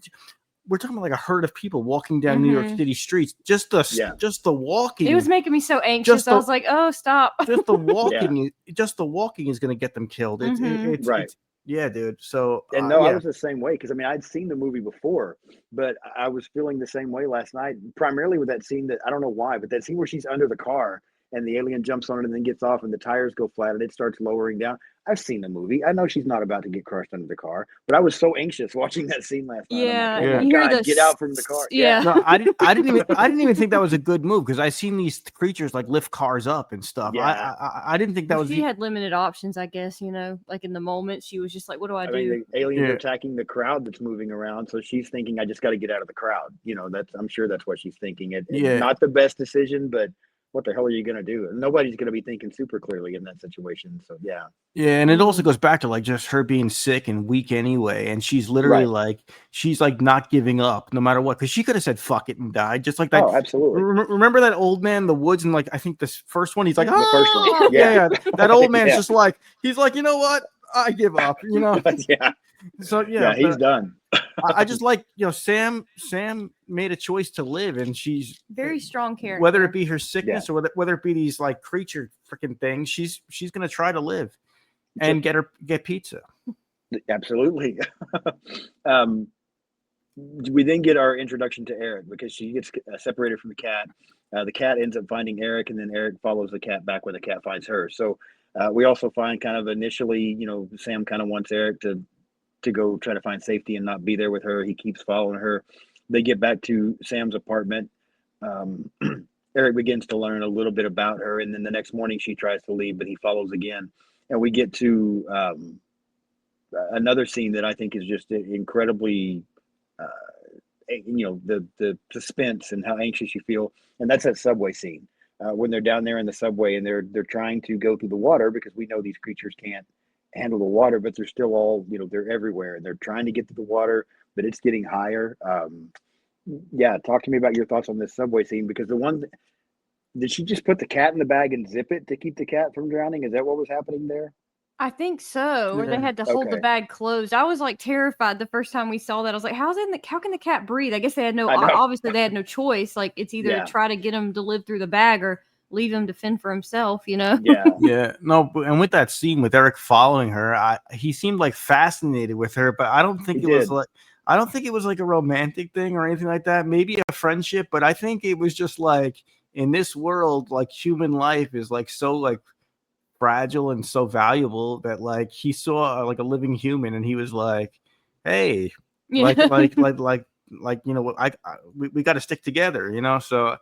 we're talking about like a herd of people walking down New York City streets. Just the walking. It was making me so anxious. I was like, "Oh, stop!" Just the walking. Just the walking is going to get them killed. It's right. Yeah, dude. So, I was the same way because I mean, I'd seen the movie before, but I was feeling the same way last night, primarily with that scene that I don't know why, but that scene where she's under the car and the alien jumps on it and then gets off and the tires go flat and it starts lowering down. I've seen the movie. I know she's not about to get crushed under the car, but I was so anxious watching that scene last night. Yeah, like, oh my God, get out from the car. Yeah. No, I didn't even think that was a good move because I seen these creatures like lift cars up and stuff. Yeah. I didn't think that was. She had limited options, I guess. Like in the moment, she was just like, "What do I do?" Mean, the aliens are attacking the crowd that's moving around, so she's thinking, "I just got to get out of the crowd." I'm sure that's what she's thinking. It's not the best decision, but what the hell are you going to do? Nobody's going to be thinking super clearly in that situation. So, yeah. Yeah. And it also goes back to like just her being sick and weak anyway. And she's literally she's like not giving up no matter what. Cause she could have said, fuck it and died. Just like that. Oh, absolutely. Remember that old man in the woods? And like, I think this first one, he's like, the first one. Yeah. That old man's just like, he's like, you know what? I give up, Yeah. So, yeah, he's done. I just like, Sam made a choice to live, and she's very strong character. Whether it be her sickness or whether it be these like creature freaking things, she's gonna try to live and get pizza. Absolutely. We then get our introduction to Eric because she gets separated from the cat. The cat ends up finding Eric, and then Eric follows the cat back where the cat finds her. So we also find kind of initially, Sam kind of wants Eric to go try to find safety and not be there with her. He keeps following her. They get back to Sam's apartment. Eric begins to learn a little bit about her. And then the next morning she tries to leave, but he follows again. And we get to another scene that I think is just incredibly, the suspense and how anxious you feel. And that's that subway scene when they're down there in the subway and they're trying to go through the water because we know these creatures can't handle the water, but they're still all, they're everywhere and they're trying to get to the water, but it's getting higher. Talk to me about your thoughts on this subway scene because did she just put the cat in the bag and zip it to keep the cat from drowning? Is that what was happening there? I think so. Or they had to hold the bag closed. I was like terrified the first time we saw that. I was like, how can the cat breathe? I guess they had obviously they had no choice. Like it's either try to get him to live through the bag or leave him to fend for himself, Yeah. No, and with that scene with Eric following her, he seemed like fascinated with her, but I don't think it was like a romantic thing or anything like that. Maybe a friendship, but I think it was just like in this world, like human life is like so like fragile and so valuable that like he saw like a living human and he was like, hey, we got to stick together, so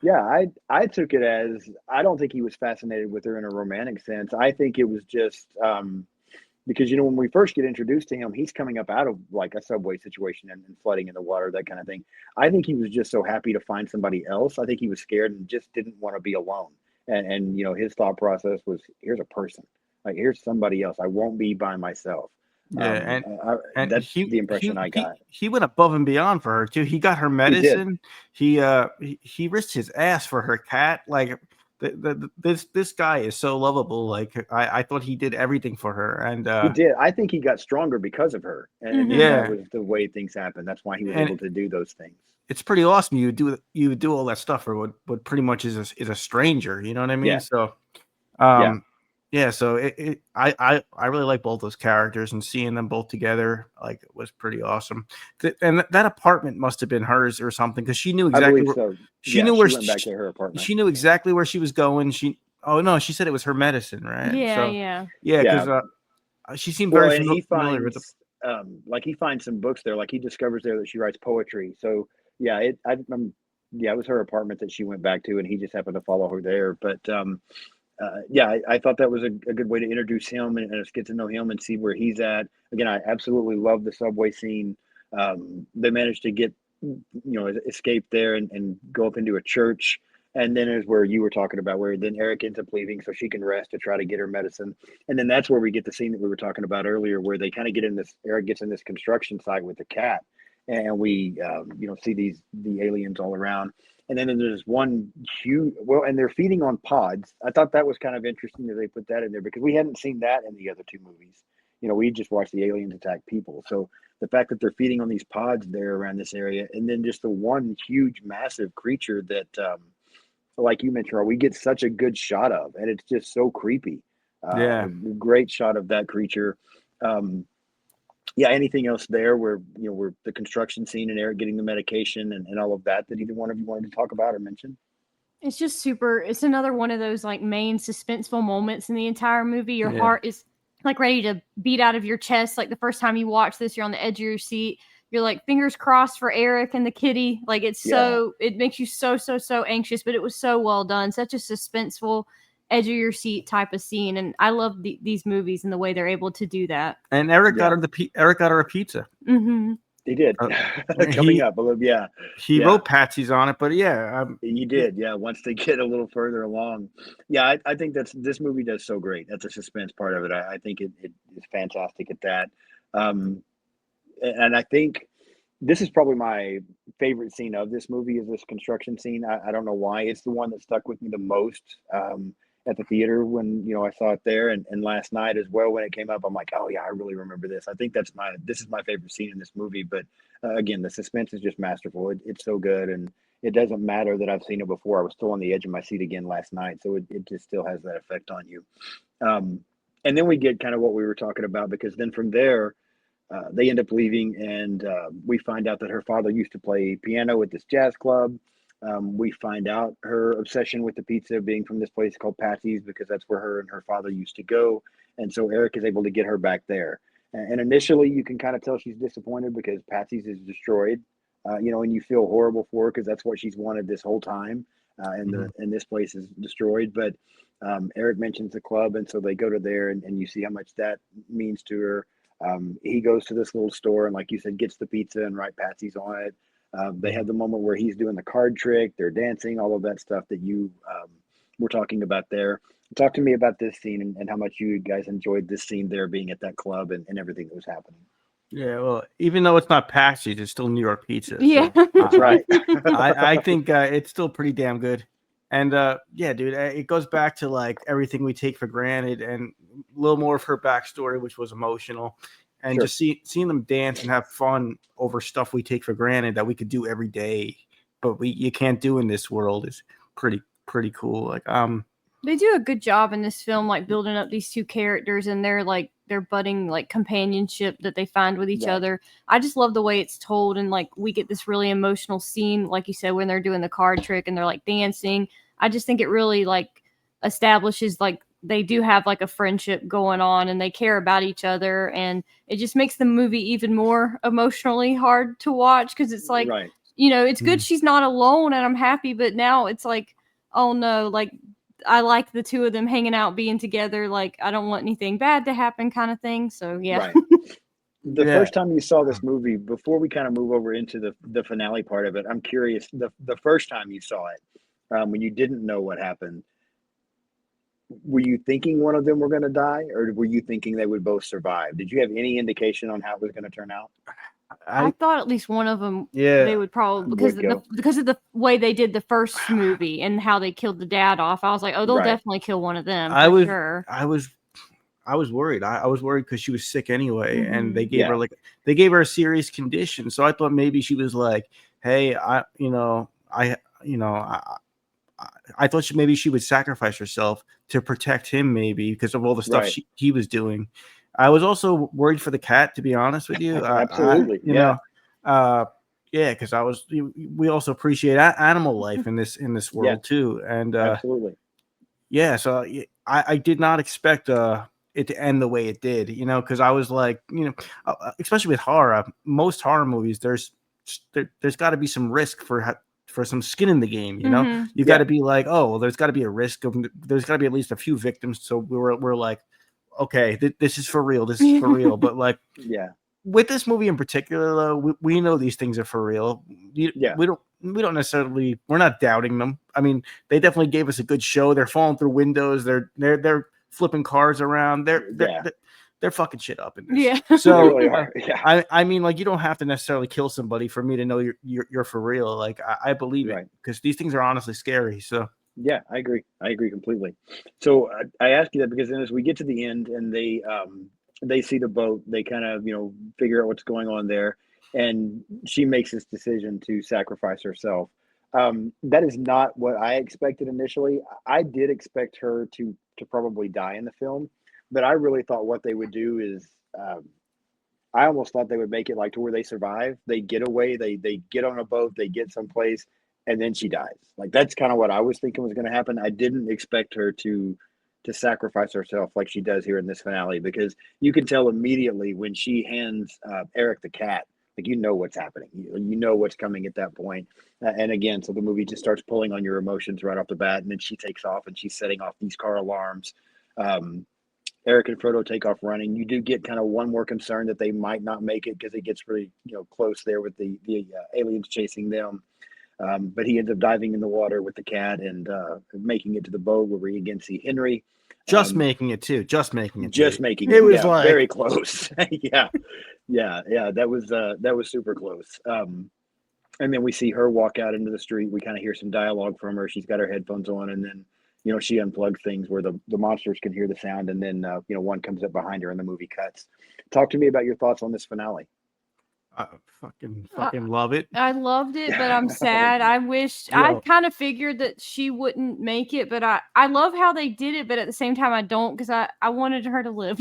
I took it as I don't think he was fascinated with her in a romantic sense. I think it was just because when we first get introduced to him, he's coming up out of like a subway situation and flooding in the water, that kind of thing. I think he was just so happy to find somebody else. I think he was scared and just didn't want to be alone. And his thought process was, here's a person, like here's somebody else. I won't be by myself. Yeah, and That's the impression I got. He went above and beyond for her too. He got her medicine. He risked his ass for her cat. Like this guy is so lovable. Like I thought he did everything for her, and he did. I think he got stronger because of her, and that was the way things happened. That's why he was able to do those things. It's pretty awesome. You do all that stuff for what pretty much is a stranger. You know what I mean? Yeah. So, so I really like both those characters, and seeing them both together was pretty awesome. And that apartment must have been hers or something, because she knew exactly. She knew where she went back to her apartment. She knew exactly where she was going. She said it was her medicine, right? Yeah. Because she seemed very familiar with he finds some books there. Like he discovers there that she writes poetry. So it was her apartment that she went back to, and he just happened to follow her there. But I thought that was a good way to introduce him and us get to know him and see where he's at. Again, I absolutely love the subway scene. They managed to get, escape there and go up into a church. And then is where you were talking about, where then Eric ends up leaving so she can rest to try to get her medicine. And then that's where we get the scene that we were talking about earlier, where they kind of Eric gets in this construction site with the cat, and we, see the aliens all around. And then there's one huge, and they're feeding on pods. I thought that was kind of interesting that they put that in there, because we hadn't seen that in the other two movies. We just watched the aliens attack people. So the fact that they're feeding on these pods there around this area, and then just the one huge, massive creature that, like you mentioned, we get such a good shot of, and it's just so creepy. Great shot of that creature. Anything else there where the construction scene and Eric getting the medication and all of that either one of you wanted to talk about or mention? It's just it's another one of those main suspenseful moments in the entire movie. Your heart is ready to beat out of your chest. Like the first time you watch this, you're on the edge of your seat. You're like fingers crossed for Eric and the kitty. Like it makes you so anxious, but it was so well done. Such a suspenseful, edge of your seat type of scene. And I love these movies and the way they're able to do that. And Eric got her a pizza. Mm-hmm. He did. Coming up. He wrote Patsy's on it, but he did. Yeah. Once they get a little further along. Yeah. I think this movie does so great. That's a suspense part of it. I think it is fantastic at that. And I think this is probably my favorite scene of this movie, is this construction scene. I don't know why. It's the one that stuck with me the most at the theater when, I saw it there, and last night as well when it came up. I'm like, oh yeah, I really remember this. I think this is my favorite scene in this movie. But again, the suspense is just masterful. It's so good, and it doesn't matter that I've seen it before. I was still on the edge of my seat again last night, so it just still has that effect on you. And then we get kind of what we were talking about, because then from there, they end up leaving, and we find out that her father used to play piano at this jazz club. We find out her obsession with the pizza being from this place called Patsy's, because that's where her and her father used to go. And so Eric is able to get her back there. And initially, you can kind of tell she's disappointed because Patsy's is destroyed, and you feel horrible for her because that's what she's wanted this whole time. And this place is destroyed. But Eric mentions the club, and so they go to there, and you see how much that means to her. He goes to this little store and, like you said, gets the pizza and write Patsy's on it. They have the moment where he's doing the card trick, they're dancing, all of that stuff that you were talking about there. Talk to me about this scene and how much you guys enjoyed this scene there, being at that club and everything that was happening. Yeah, well, even though it's not Patsy's, it's still New York pizza. Yeah, so, that's right. I think it's still pretty damn good. And dude, it goes back to everything we take for granted, and a little more of her backstory, which was emotional, and just seeing them dance and have fun over stuff we take for granted that we could do every day, but you can't do in this world, is pretty cool. They do a good job in this film, building up these two characters and their budding companionship that they find with each other. I just love the way it's told, and we get this really emotional scene, like you said, when they're doing the card trick and they're dancing. I just think it really establishes they do have a friendship going on, and they care about each other, and it just makes the movie even more emotionally hard to watch, because it's it's good she's not alone and I'm happy, but now it's oh no, I like the two of them hanging out, being together. Like, I don't want anything bad to happen, kind of thing. So yeah. Right. The first time you saw this movie, before we kind of move over into the finale part of it, I'm curious. The first time you saw it, when you didn't know what happened, were you thinking one of them were going to die, or were you thinking they would both survive? Did you have any indication on how it was going to turn out? I thought at least one of them, Yeah, they would probably, because of the way they did the first movie and how they killed the dad off. I was like, oh, they'll Right. definitely kill one of them for sure. I was worried. I was worried because she was sick anyway, and they gave Yeah. her they gave her a serious condition. So I thought maybe she was like, "Hey, I thought maybe she would sacrifice herself to protect him, maybe because of all the stuff Right. he was doing." I was also worried for the cat, to be honest with you. Absolutely. Yeah, because we also appreciate animal life in this world too, and Absolutely. yeah. So I did not expect it to end the way it did, because I was like, especially with horror, most horror movies, there's got to be some risk for some skin in the game. You've got to be like, oh, well, there's got to be a risk of, there's got to be at least a few victims. So we're like, okay, this is for real. This is for real. But like, with this movie in particular, though, we know these things are for real. We don't necessarily, we're not doubting them. I mean, they definitely gave us a good show. They're falling through windows. They're flipping cars around. They're fucking shit up in this. Yeah. So they really are. Yeah. I mean, like, you don't have to necessarily kill somebody for me to know you're for real. Like, I believe it, because these things are honestly scary. So yeah, I agree completely. So I ask you that because then as we get to the end and they see the boat, they kind of figure out what's going on there, and she makes this decision to sacrifice herself. That is not what I expected initially. I did expect her to probably die in the film, but I really thought what they would do is, I almost thought they would make it like to where they survive, they get away, they get on a boat, they get someplace, and then she dies. Like, that's kind of what I was thinking was going to happen. I didn't expect her to sacrifice herself like she does here in this finale, because you can tell immediately when she hands Eric the cat, like, what's happening, what's coming at that point. And again, so the movie just starts pulling on your emotions right off the bat, and then she takes off and she's setting off these car alarms. Eric and Frodo take off running. You do get kind of one more concern that they might not make it because it gets really close there with the aliens chasing them. But he ends up diving in the water with the cat and making it to the boat where we again see Henry. making it too. Just making it. It was like very close. yeah. That was super close. And then we see her walk out into the street. We kind of hear some dialogue from her. She's got her headphones on, and then she unplugs things where the monsters can hear the sound, and then one comes up behind her and the movie cuts. Talk to me about your thoughts on this finale. I fucking love it. I loved it, but I'm sad. I wished I kind of figured that she wouldn't make it, but I love how they did it, but at the same time I don't, because I wanted her to live.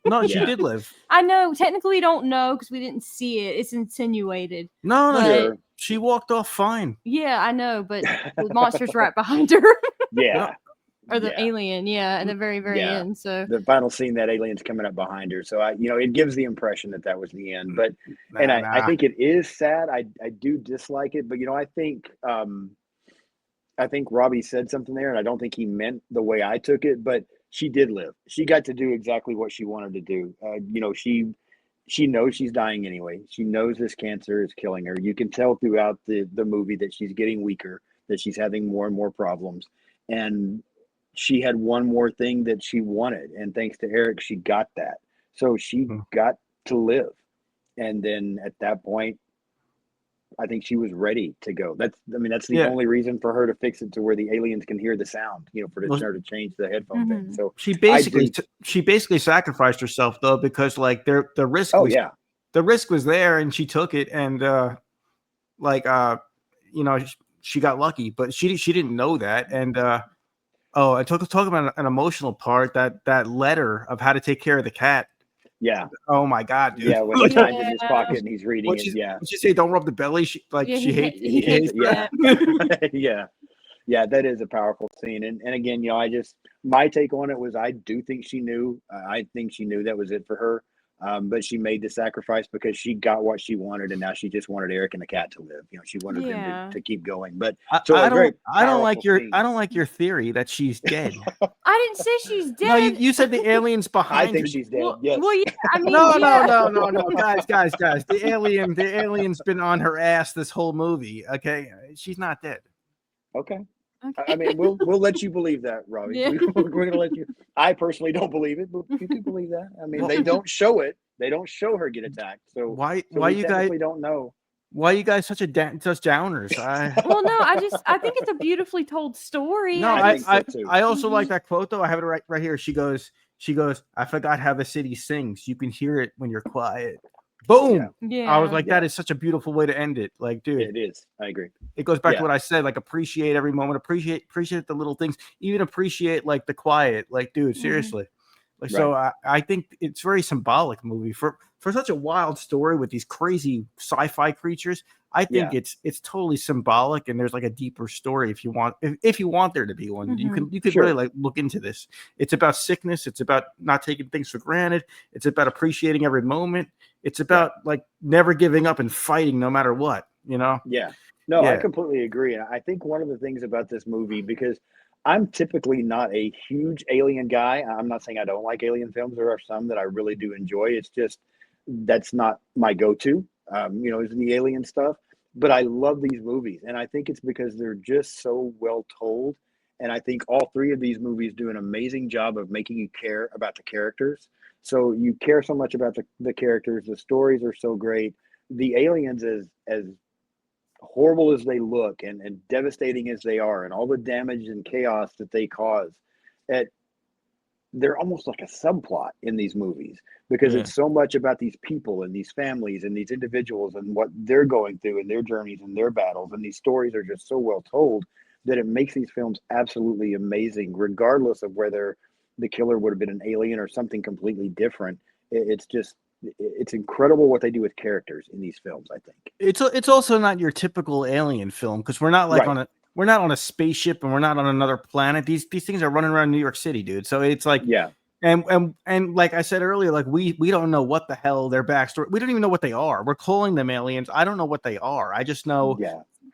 No, she did live. I know. Technically, don't know because we didn't see it. It's insinuated. No, she walked off fine. Yeah, I know, but the monster's right behind her. Yeah. Or the alien, at the very, very end. So the final scene, that alien's coming up behind her. So it gives the impression that was the end. But I think it is sad. I do dislike it, but I think Robbie said something there, and I don't think he meant the way I took it. But she did live. She got to do exactly what she wanted to do. She knows she's dying anyway. She knows this cancer is killing her. You can tell throughout the movie that she's getting weaker, that she's having more and more problems, and she had one more thing that she wanted, and thanks to Eric, she got that. So she got to live. And then at that point, I think she was ready to go. That's the only reason for her to fix it to where the aliens can hear the sound, for her to change the headphone thing. So she basically sacrificed herself, though, because like the risk the risk was there, and she took it, and she got lucky, but she didn't know that. And I talk about an emotional part, that letter of how to take care of the cat. Yeah. Oh my God, dude. Yeah, with the times in his pocket and he's reading it. Yeah. When she say don't rub the belly, she hates that. Yeah, that is a powerful scene. And again, my take on it was, I do think she knew. I think she knew that was it for her. But she made the sacrifice because she got what she wanted, and now she just wanted Eric and the cat to live. She wanted them to keep going. But so I a very don't like your scene. I don't like your theory that she's dead. I didn't say she's dead. No, you said the alien's behind I think her. she's dead. Well, Yes. well, yeah, I mean, No, yeah. guys. The alien's been on her ass this whole movie. Okay, she's not dead. Okay. Okay. I mean, we'll let you believe that, Robbie. Yeah. We're going to let you. I personally don't believe it, but you can believe that. I mean, they don't show it. They don't show her get attacked. So why we you guys don't know. Why you guys such downers? Well, no, I think it's a beautifully told story. No, I think so too. I also like that quote though. I have it right here. She goes, I forgot how the city sings. You can hear it when you're quiet. Boom. Yeah. I was like, that is such a beautiful way to end it. Like, dude, It is. I agree. It goes back to what I said. Like, appreciate every moment. Appreciate the little things. Even appreciate like the quiet. Like, dude, seriously. Like, so I think it's very symbolic movie for such a wild story with these crazy sci-fi creatures. I think it's totally symbolic, and there's like a deeper story if you want there to be one. You could really like look into this. It's about sickness. It's about not taking things for granted. It's about appreciating every moment. It's about like never giving up and fighting no matter what. Yeah. No, I completely agree. And I think one of the things about this movie, because I'm typically not a huge alien guy. I'm not saying I don't like alien films. There are some that I really do enjoy. It's just that's not my go-to, is the alien stuff. But I love these movies. And I think it's because they're just so well told. And I think all three of these movies do an amazing job of making you care about the characters. So you care so much about the characters. The stories are so great. The aliens, as horrible as they look and devastating as they are, and all the damage and chaos that they cause, they're almost like a subplot in these movies because it's so much about these people and these families and these individuals and what they're going through and their journeys and their battles. And these stories are just so well told that it makes these films absolutely amazing, regardless of whether the killer would have been an alien or something completely different. It's incredible what they do with characters in these films. I think it's also not your typical alien film because we're not like we're not on a spaceship and we're not on another planet. These things are running around New York City, dude. So it's like and like I said earlier, like we don't know what the hell their backstory. We don't even know what they are. We're calling them aliens. I don't know what they are. I just know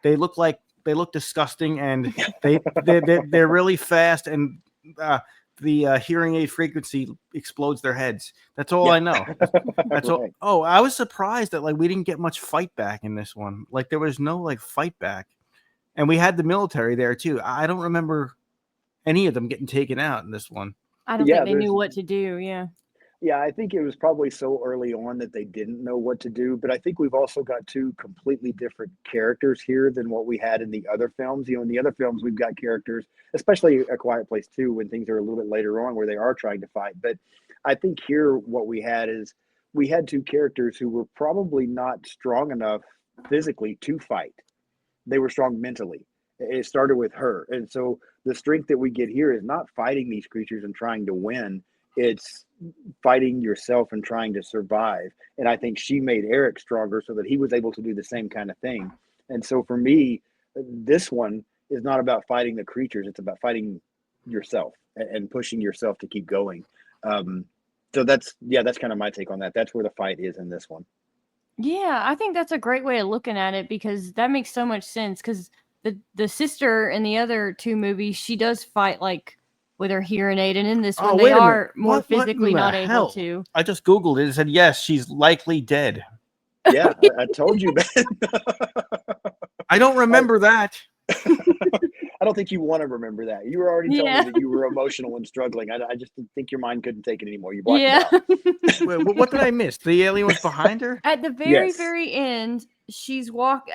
they look disgusting and they're really fast and the hearing aid frequency explodes their heads. That's all I know. That's all. Oh, I was surprised that like we didn't get much fight back in this one. Like there was no like fight back, and we had the military there too. I don't remember any of them getting taken out in this one. I don't think they knew what to do. Yeah, I think it was probably so early on that they didn't know what to do. But I think we've also got two completely different characters here than what we had in the other films. In the other films, we've got characters, especially A Quiet Place 2, when things are a little bit later on where they are trying to fight. But I think here what we had is we had two characters who were probably not strong enough physically to fight. They were strong mentally. It started with her. And so the strength that we get here is not fighting these creatures and trying to win. It's fighting yourself and trying to survive. And I think she made Eric stronger so that he was able to do the same kind of thing. And so for me, this one is not about fighting the creatures. It's about fighting yourself and pushing yourself to keep going. So that's kind of my take on that. That's where the fight is in this one. Yeah, I think that's a great way of looking at it because that makes so much sense because the sister in the other two movies, she does fight like with her hearing aid, and in this one they are more physically not able to. I just Googled it and said, yes, she's likely dead. Yeah, I told you, Ben. I don't remember that. I don't think you want to remember that. You were already telling me that you were emotional and struggling. I just didn't think your mind couldn't take it anymore. You blocked it out. Wait, what did I miss? The alien was behind her? At the very end,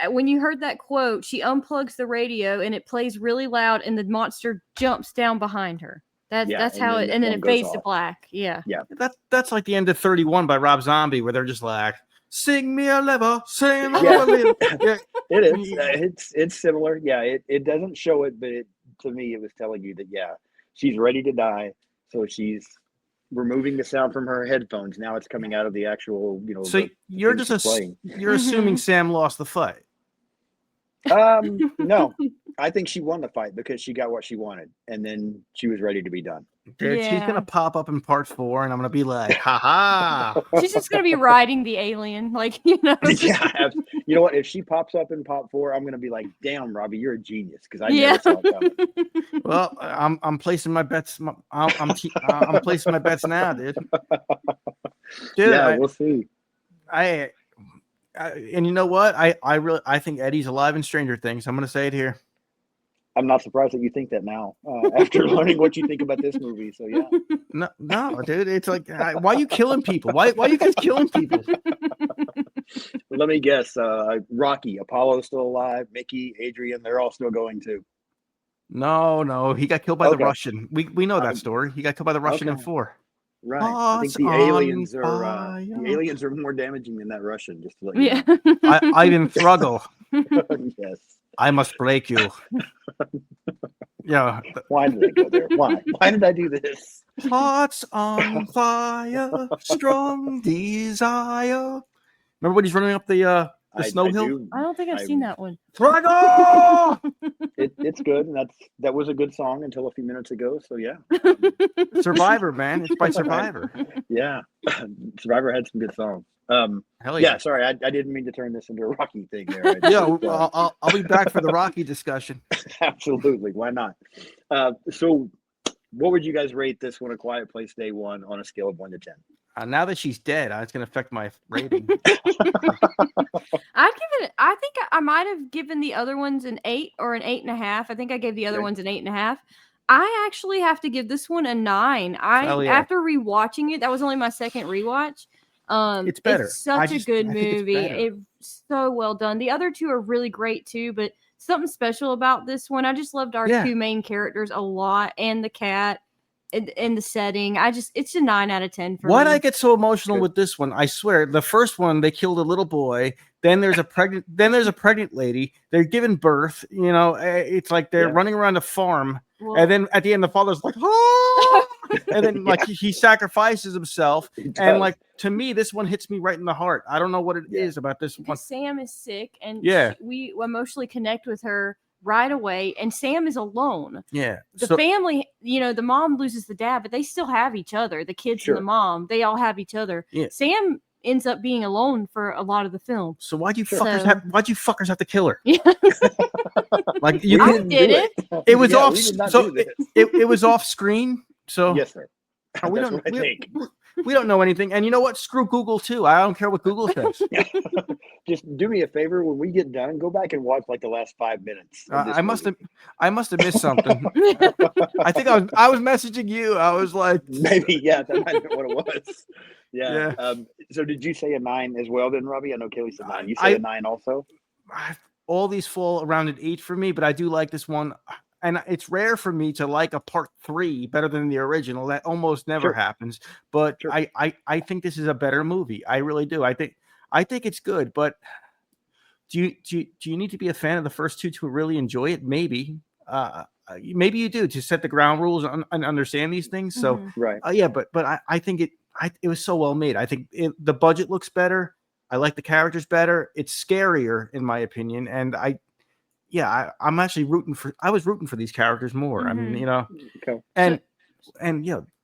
when you heard that quote, she unplugs the radio and it plays really loud and the monster jumps down behind her. That's how it, and then it fades to black. Yeah. That's like the end of 31 by Rob Zombie where they're just like, sing me a lever, sing me a lever. Yeah. It is. It's similar. Yeah, it doesn't show it, but to me it was telling you that she's ready to die. So she's removing the sound from her headphones. Now it's coming out of the actual, So you're assuming Sam lost the fight. No, I think she won the fight because she got what she wanted, and then she was ready to be done. Dude, she's gonna pop up in part 4, and I'm gonna be like, "Ha ha!" She's just gonna be riding the alien, like Yeah, you know what? If she pops up in part 4, I'm gonna be like, "Damn, Robbie, you're a genius," because I never saw it coming. Well, I'm placing my bets. I'm placing my bets now, dude. Yeah, we'll see. And you know what? I think Eddie's alive in Stranger Things. I'm gonna say it here. I'm not surprised that you think that now, after learning what you think about this movie. So yeah. No, dude. It's like, why are you killing people? Why are you guys killing people? Let me guess. Rocky, Apollo's still alive. Mickey, Adrian, they're all still going too. No, he got killed by the Russian. We know that story. He got killed by the Russian in 4. Right. I think the aliens are more damaging than that Russian. Just to let you know. Ivan Thruggle. Yes. I must break you. Yeah. Why did I go there? Why? Why did I do this? Hearts on fire, strong desire. Remember when he's running up the snow hill? I don't think I've seen that one. Thruggle! It's good, and that was a good song until a few minutes ago. So yeah. Survivor, man. It's by Survivor. Yeah. Survivor had some good songs. Hell yeah. Yeah, sorry, I didn't mean to turn this into a Rocky thing there. I'll be back for the Rocky discussion. Absolutely, why not? So, what would you guys rate this one, A Quiet Place Day 1, on a scale of 1 to 10? Now that she's dead, it's going to affect my rating. I think I might have given the other ones an 8 or an 8.5. I think I gave the other ones an 8.5. I actually have to give this one a 9. After rewatching it, that was only my second rewatch. It's better. It's such a good movie. It's so well done. The other two are really great too, but something special about this one. I just loved our two main characters a lot, and the cat, and the setting. It's a 9 out of 10 for me. Why did I get so emotional with this one? I swear, the first one they killed a little boy. Then there's a pregnant lady. They're giving birth. You know, it's like they're running around a farm, and then at the end, the father's like, "Oh!" And then he sacrifices himself, and like to me, this one hits me right in the heart. I don't know what it is about this one. Sam is sick, and we emotionally connect with her right away, and Sam is alone. Yeah, the family, the mom loses the dad, but they still have each other. The kids and the mom, they all have each other. Yeah. Sam ends up being alone for a lot of the film. So why'd you fuckers have to kill her? Like I did it. It was off. So it was off screen. So yes, sir. We don't know anything. And you know what? Screw Google too. I don't care what Google says. Just do me a favor. When we get done, go back and watch like the last 5 minutes. I must have missed something. I think I was messaging you. I was like, maybe, that might have been what it was. Yeah. So did you say a 9 as well then, Robbie? I know Kayleigh said 9. You say a 9 also? All these fall around an 8 for me, but I do like this one. And it's rare for me to like a part 3 better than the original. That almost never happens. But I think this is a better movie. I really do. I think it's good. But do you need to be a fan of the first two to really enjoy it? Maybe. Maybe you do, to set the ground rules and understand these things. So right. But I think it was so well made. I think the budget looks better. I like the characters better. It's scarier in my opinion, and I'm actually rooting for these characters more. I mean,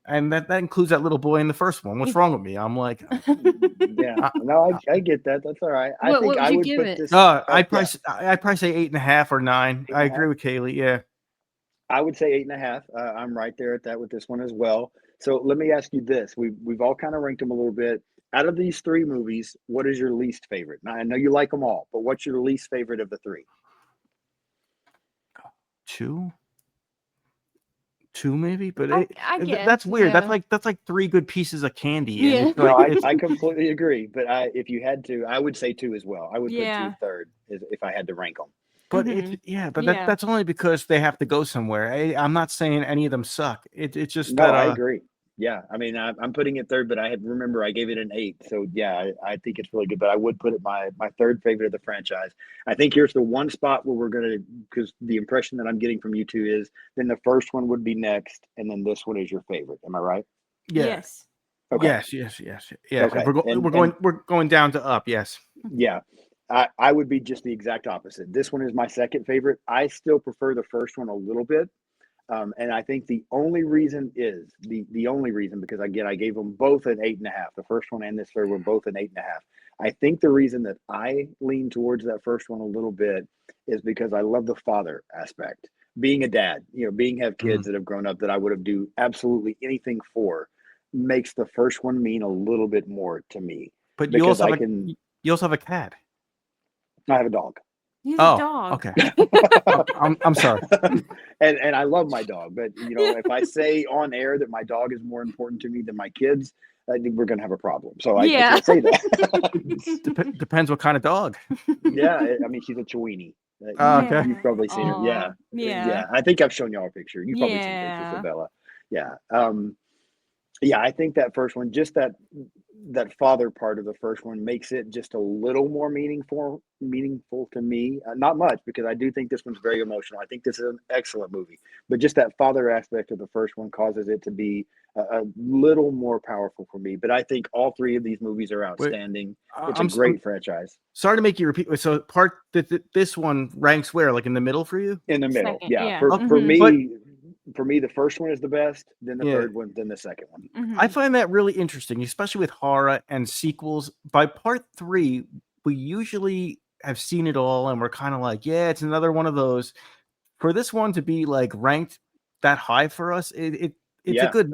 and that includes that little boy in the first one. What's wrong with me? I'm like, no, I get that. That's all right. I think I would put this. I probably say 8.5 or 9. I agree with Kayleigh. Yeah, I would say 8.5. I'm right there at that with this one as well. So let me ask you this: we've all kind of ranked them a little bit. Out of these 3 movies, what is your least favorite? Now, I know you like them all, but what's your least favorite of the 3? 2 maybe, but I guess, that's weird. That's like 3 good pieces of candy. Yeah. No, I completely agree. But if you had to, I would say 2 as well. I would put 2 third if I had to rank them. But that's only because they have to go somewhere. I'm not saying any of them suck. It's just that I agree. Yeah, I mean, I'm putting it third, but I gave it an 8. So yeah, I think it's really good. But I would put it my third favorite of the franchise. I think here's the one spot where we're gonna, because the impression that I'm getting from you two is then the first one would be next, and then this one is your favorite. Am I right? Yeah. Yes. Okay. Yes. Okay. We're going down to up. Yes. Yeah. I would be just the exact opposite. This one is my second favorite. I still prefer the first one a little bit. And I think the only reason is the only reason, because again, I gave them both an 8.5. The first one and this third were both an 8.5. I think the reason that I lean towards that first one a little bit is because I love the father aspect. Being a dad, have kids that have grown up that I would have do absolutely anything for, makes the first one mean a little bit more to me. But you also have a cat. I have a dog. You have a dog. Okay. I'm sorry. And I love my dog, but if I say on air that my dog is more important to me than my kids, I think we're gonna have a problem. So I can't say that. Depends what kind of dog. Yeah, I mean, she's a Chiweenie. Okay. You've probably seen her. Yeah. I think I've shown y'all a picture. You've probably seen pictures of Bella. Yeah. I think that first one, just that father part of the first one, makes it just a little more meaningful to me. Not much, because I do think this one's very emotional. I think this is an excellent movie, but just that father aspect of the first one causes it to be a little more powerful for me. But I think all three of these movies are outstanding. It's a great franchise. Sorry to make you repeat. So this one ranks where, like in the middle for you? In the middle, yeah. For me. For me, the first one is the best, then the third one, then the second one. Mm-hmm. I find that really interesting, especially with horror and sequels. By part 3, we usually have seen it all, and we're kind of like, yeah, it's another one of those. For this one to be like ranked that high for us, it's a good,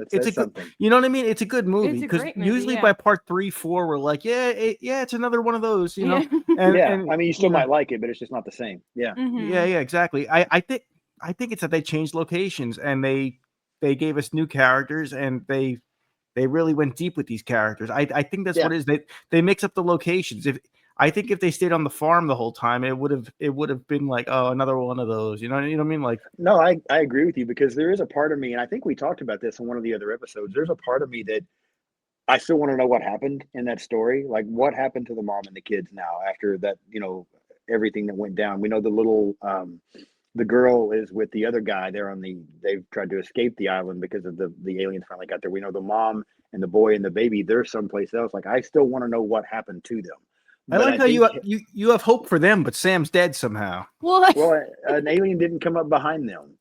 you know what I mean? It's a good movie, because usually by part 3, 4, we're like, it's another one of those, And, I mean, you still might like it, but it's just not the same. Yeah. Mm-hmm. Yeah, exactly. I think it's that they changed locations, and they gave us new characters, and they really went deep with these characters. I think that's what it is. They mix up the locations. If they stayed on the farm the whole time, it would have been like, oh, another one of those. You know what I mean? Like, no, I agree with you, because there is a part of me, and I think we talked about this in one of the other episodes. There's a part of me that I still want to know what happened in that story. Like, what happened to the mom and the kids now after that? Everything that went down. We know the little. The girl is with the other guy. They've tried to escape the island because of the aliens finally got there. We know the mom and the boy and the baby, they're someplace else. Like, I still want to know what happened to them. But I like how you have hope for them, but Sam's dead somehow. Well, an alien didn't come up behind them.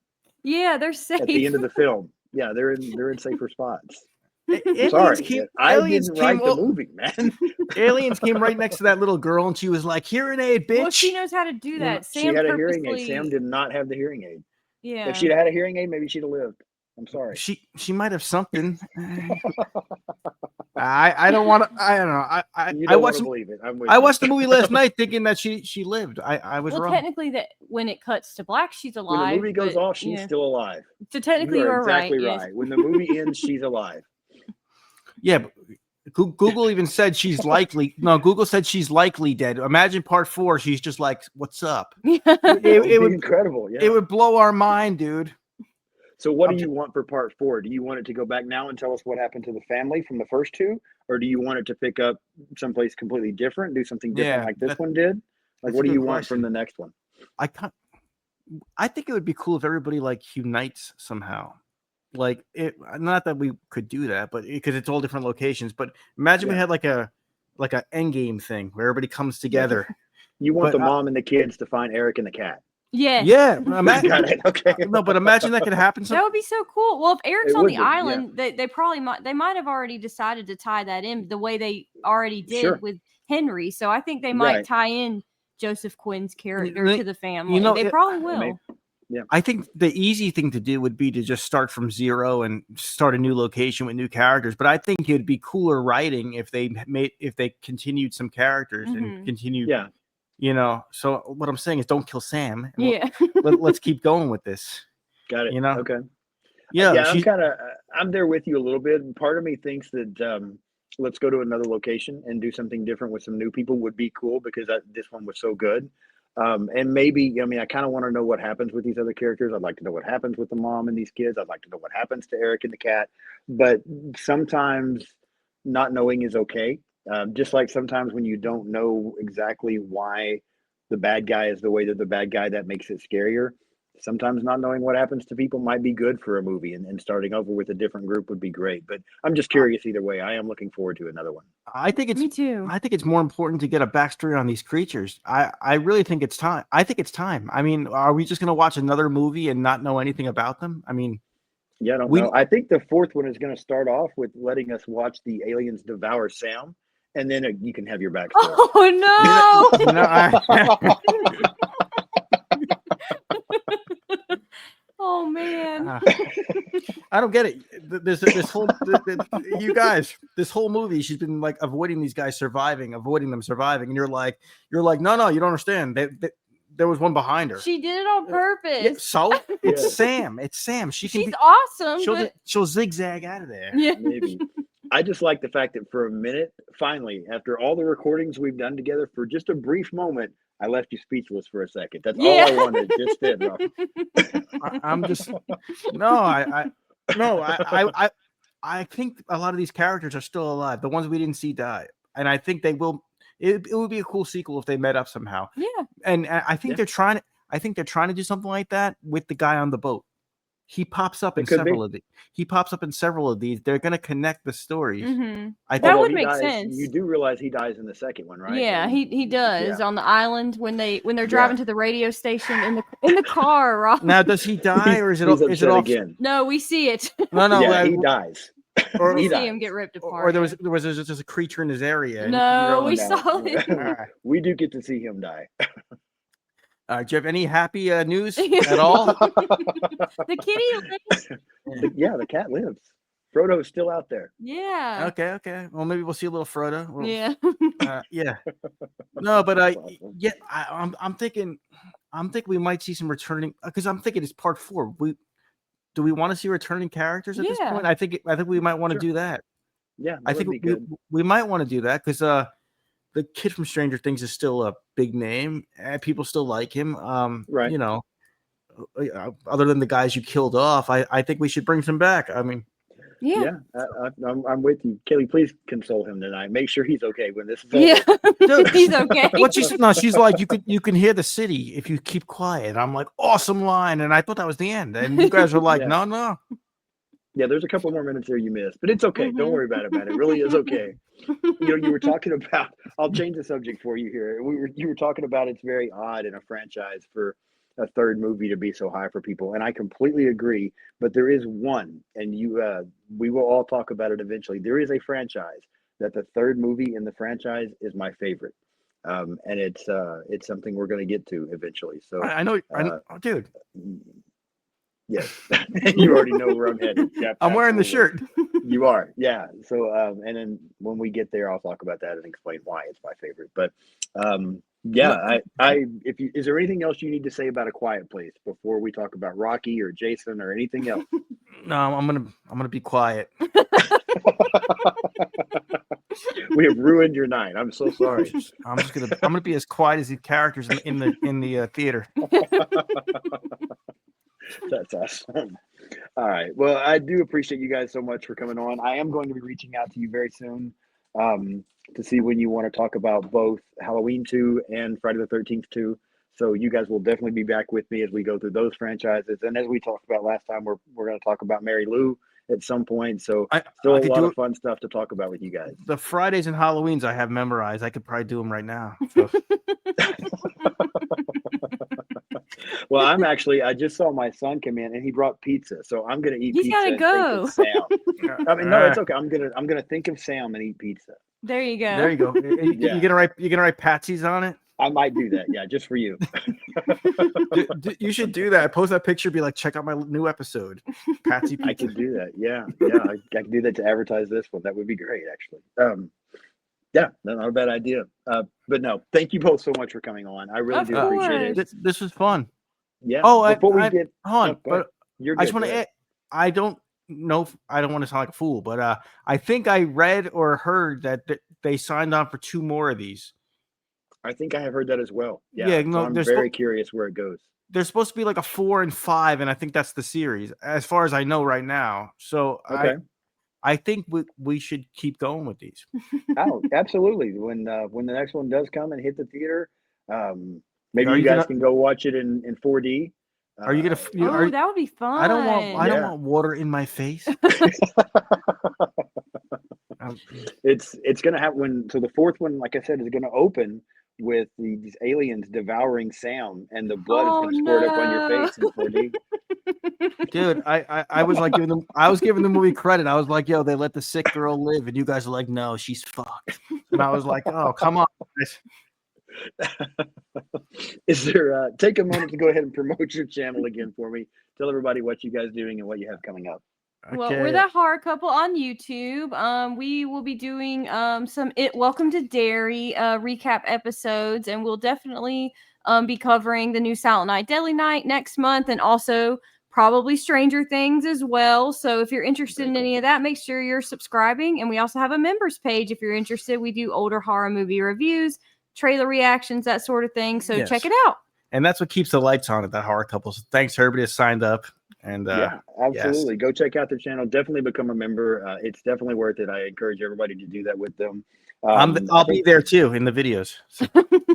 Yeah, they're safe. At the end of the film. Yeah, they're in safer spots. Sorry, I didn't write the movie, man. Aliens came right next to that little girl, and she was like, "Hearing aid, bitch." Well, she knows how to do that. She had a hearing aid. Sam did not have the hearing aid. Yeah. If she'd had a hearing aid, maybe she'd have lived. I'm sorry. She might have something. I don't want to. I don't know. I watched believe it. I watched the movie last night thinking that she lived. I was wrong. Well, technically, that when it cuts to black, she's alive. When the movie goes off, she's still alive. So technically, you are exactly right. Yes. When the movie ends, she's alive. Yeah, but Google even said she's likely. No, Google said she's likely dead. Imagine part 4. She's just like, "What's up?" It would be incredible. Yeah, it would blow our mind, dude. So, what do you want for part 4? Do you want it to go back now and tell us what happened to the family from the first 2, or do you want it to pick up someplace completely different, do something different like this one did? Like, what do you want from the next one? I think it would be cool if everybody like unites somehow. Like, not that we could do that, but because it's all different locations. But imagine we had like a Endgame thing where everybody comes together. You want the mom and the kids to find Eric and the cat. Yeah. Yeah. Got it. Okay. No, but imagine that could happen. That would be so cool. Well, if Eric's on the island, they probably might have already decided to tie that in the way they already did with Henry. So I think they might tie in Joseph Quinn's character to the family. They probably will. Yeah. I think the easy thing to do would be to just start from zero and start a new location with new characters. But I think it'd be cooler writing if they continued some characters and continued. Yeah. So what I'm saying is, don't kill Sam. Yeah. Let's keep going with this. Got it. Okay. Yeah. I'm there with you a little bit. Part of me thinks that let's go to another location and do something different with some new people would be cool, because this one was so good. And maybe, I kind of want to know what happens with these other characters. I'd like to know what happens with the mom and these kids. I'd like to know what happens to Eric and the cat. But sometimes not knowing is okay. Just like sometimes when you don't know exactly why the bad guy is the way that the bad guy, that makes it scarier. sometimes not knowing what happens to people might be good for a movie, and starting over with a different group would be great. But I'm just curious either way. I am looking forward to another one. I think it's Me too. I think it's more important to get a backstory on these creatures. I really think it's time. I think it's time. I mean, are we just going to watch another movie and not know anything about them? I mean, Yeah, I don't know. I think the fourth one is going to start off with letting us watch the aliens devour Sam, and then you can have your backstory. Oh no! Oh man! I don't get it. This whole you guys, this whole movie, she's been like avoiding these guys avoiding them surviving, and you're like, no, you don't understand. There was one behind her. She did it on purpose. Yeah, so it's Sam. It's Sam. She's awesome. She'll zigzag out of there. Yeah, maybe. I just like the fact that for a minute, finally, after all the recordings we've done together, for just a brief moment, I left you speechless for a second. That's all I wanted. Just did, Rob. I'm just I think a lot of these characters are still alive. The ones we didn't see die, and I think they will. It would be a cool sequel if they met up somehow. Yeah, and I think they're trying. I think they're trying to do something like that with the guy on the boat. He pops up in several of these. They're going to connect the stories. Mm-hmm. That would make sense. You do realize he dies in the second one, right? Yeah, he does on the island when they're driving to the radio station in the car. Rob. Now, does he die or is it off again? No, we see it. No, he dies. Or we see him get ripped apart. Or there was just a creature in his area. No, we saw it. We do get to see him die. Do you have any happy news at all? The kitty lives. The cat lives. Frodo's still out there. Yeah. Okay. Well, maybe we'll see a little Frodo. Yeah. Yeah. No, but I'm thinking we might see some returning because I'm thinking it's part 4. Do we want to see returning characters at this point? I think we might want to do that. Yeah, I think we might want to do that because the kid from Stranger Things is still a big name and people still like him. Right. You know, other than the guys you killed off, I think we should bring some back. I mean, I'm with you. Kayleigh, please console him tonight. Make sure he's okay when this is over. Yeah, he's okay. She's like, you can hear the city if you keep quiet. I'm like, awesome line. And I thought that was the end. And you guys were like, no. Yeah, there's a couple more minutes there you missed, but it's okay. Don't worry about it, man. It really is okay. You were talking about, I'll change the subject for you here. You were talking about it's very odd in a franchise for a third movie to be so high for people. And I completely agree, but there is one, and we will all talk about it eventually. There is a franchise that the third movie in the franchise is my favorite. And it's something we're going to get to eventually. So I know, dude. Yes, you already know where I'm headed. Yeah, I'm wearing the shirt. You are, yeah. So, and then when we get there, I'll talk about that and explain why it's my favorite. But, is there anything else you need to say about A Quiet Place before we talk about Rocky or Jason or anything else? No, I'm gonna be quiet. We have ruined your night. I'm so sorry. I'm gonna be as quiet as the characters in the theater. That's awesome. All right. Well, I do appreciate you guys so much for coming on. I am going to be reaching out to you very soon to see when you want to talk about both Halloween 2 and Friday the 13th 2. So you guys will definitely be back with me as we go through those franchises. And as we talked about last time, we're going to talk about Mary Lou at some point. So still a lot of fun stuff to talk about with you guys. The Fridays and Halloweens I have memorized. I could probably do them right now. So. Well, I just saw my son come in and he brought pizza, so I'm gonna eat pizza. He's gotta go. Sam. I mean, no, it's okay. I'm gonna think of Sam and eat pizza. There you go. There you go. You're gonna write Patsy's on it. I might do that. Yeah, just for you. You should do that. Post that picture. Be like, check out my new episode, Patsy Pizza. I can do that. Yeah. I can do that to advertise this one. That would be great, actually. Yeah, not a bad idea. But no, thank you both so much for coming on. I really do appreciate it. This was fun. Yeah. Before we get on, but you're good, I just want to add, I don't know. I don't want to sound like a fool, but I think I read or heard that they signed on for 2 more of these. I think I have heard that as well. Yeah. No, so I'm very curious where it goes. There's supposed to be like a 4 and 5, and I think that's the series, as far as I know right now. So I think we should keep going with these. Oh, absolutely. When the next one does come and hit the theater, maybe you guys can go watch it in 4D. Are you gonna? That would be fun. I don't want water in my face. It's gonna happen so the fourth one, like I said, is gonna open with these aliens devouring Sam, and the blood is gonna squirt up on your face in 4D. Dude, I was like giving the movie credit. I was like, yo, they let the sick girl live, and you guys are like, no, she's fucked. And I was like, oh, come on, guys. Is there take a moment to go ahead and promote your channel again for me? Tell everybody what you guys doing and what you have coming up. Well, we're That Horror Couple on YouTube. We will be doing some Welcome to Derry recap episodes, and we'll definitely be covering the new Silent Night Deadly Night next month, and also probably Stranger Things as well. So if you're interested in any of that, make sure you're subscribing. And we also have a members page if you're interested. We do older horror movie reviews, trailer reactions, that sort of thing. So check it out. And that's what keeps the lights on at That Horror Couple. So thanks, everybody has signed up. And yeah, absolutely. Yes. Go check out their channel. Definitely become a member. It's definitely worth it. I encourage everybody to do that with them. I'll be there too in the videos. So.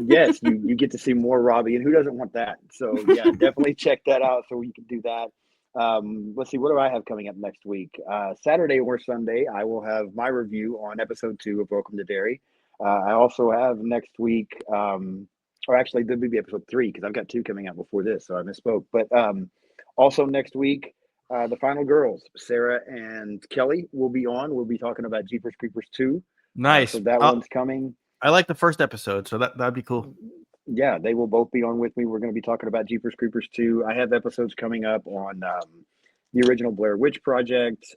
Yes, you get to see more Robbie, and who doesn't want that? So yeah, definitely check that out so you can do that. Let's see, what do I have coming up next week? Saturday or Sunday, I will have my review on episode 2 of Welcome to Derry. I also have next week, or actually, there will be episode 3 because I've got 2 coming out before this, so I misspoke. But also next week, the final girls, Sarah and Kelly, will be on. We'll be talking about Jeepers Creepers 2. Nice. So that one's coming. I like the first episode, so that'd be cool. Yeah, they will both be on with me. We're going to be talking about Jeepers Creepers 2. I have episodes coming up on the original Blair Witch Project,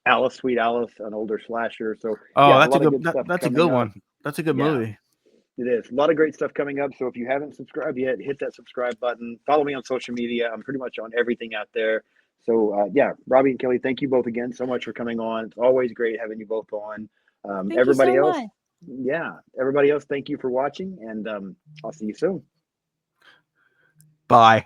Alice, Sweet Alice, an older slasher. So that's a good one. That's a good movie. It is. A lot of great stuff coming up. So if you haven't subscribed yet, hit that subscribe button. Follow me on social media. I'm pretty much on everything out there. So Robbie and Kelly, thank you both again so much for coming on. It's always great having you both on. Everybody else, everybody else, thank you for watching, and I'll see you soon. Bye.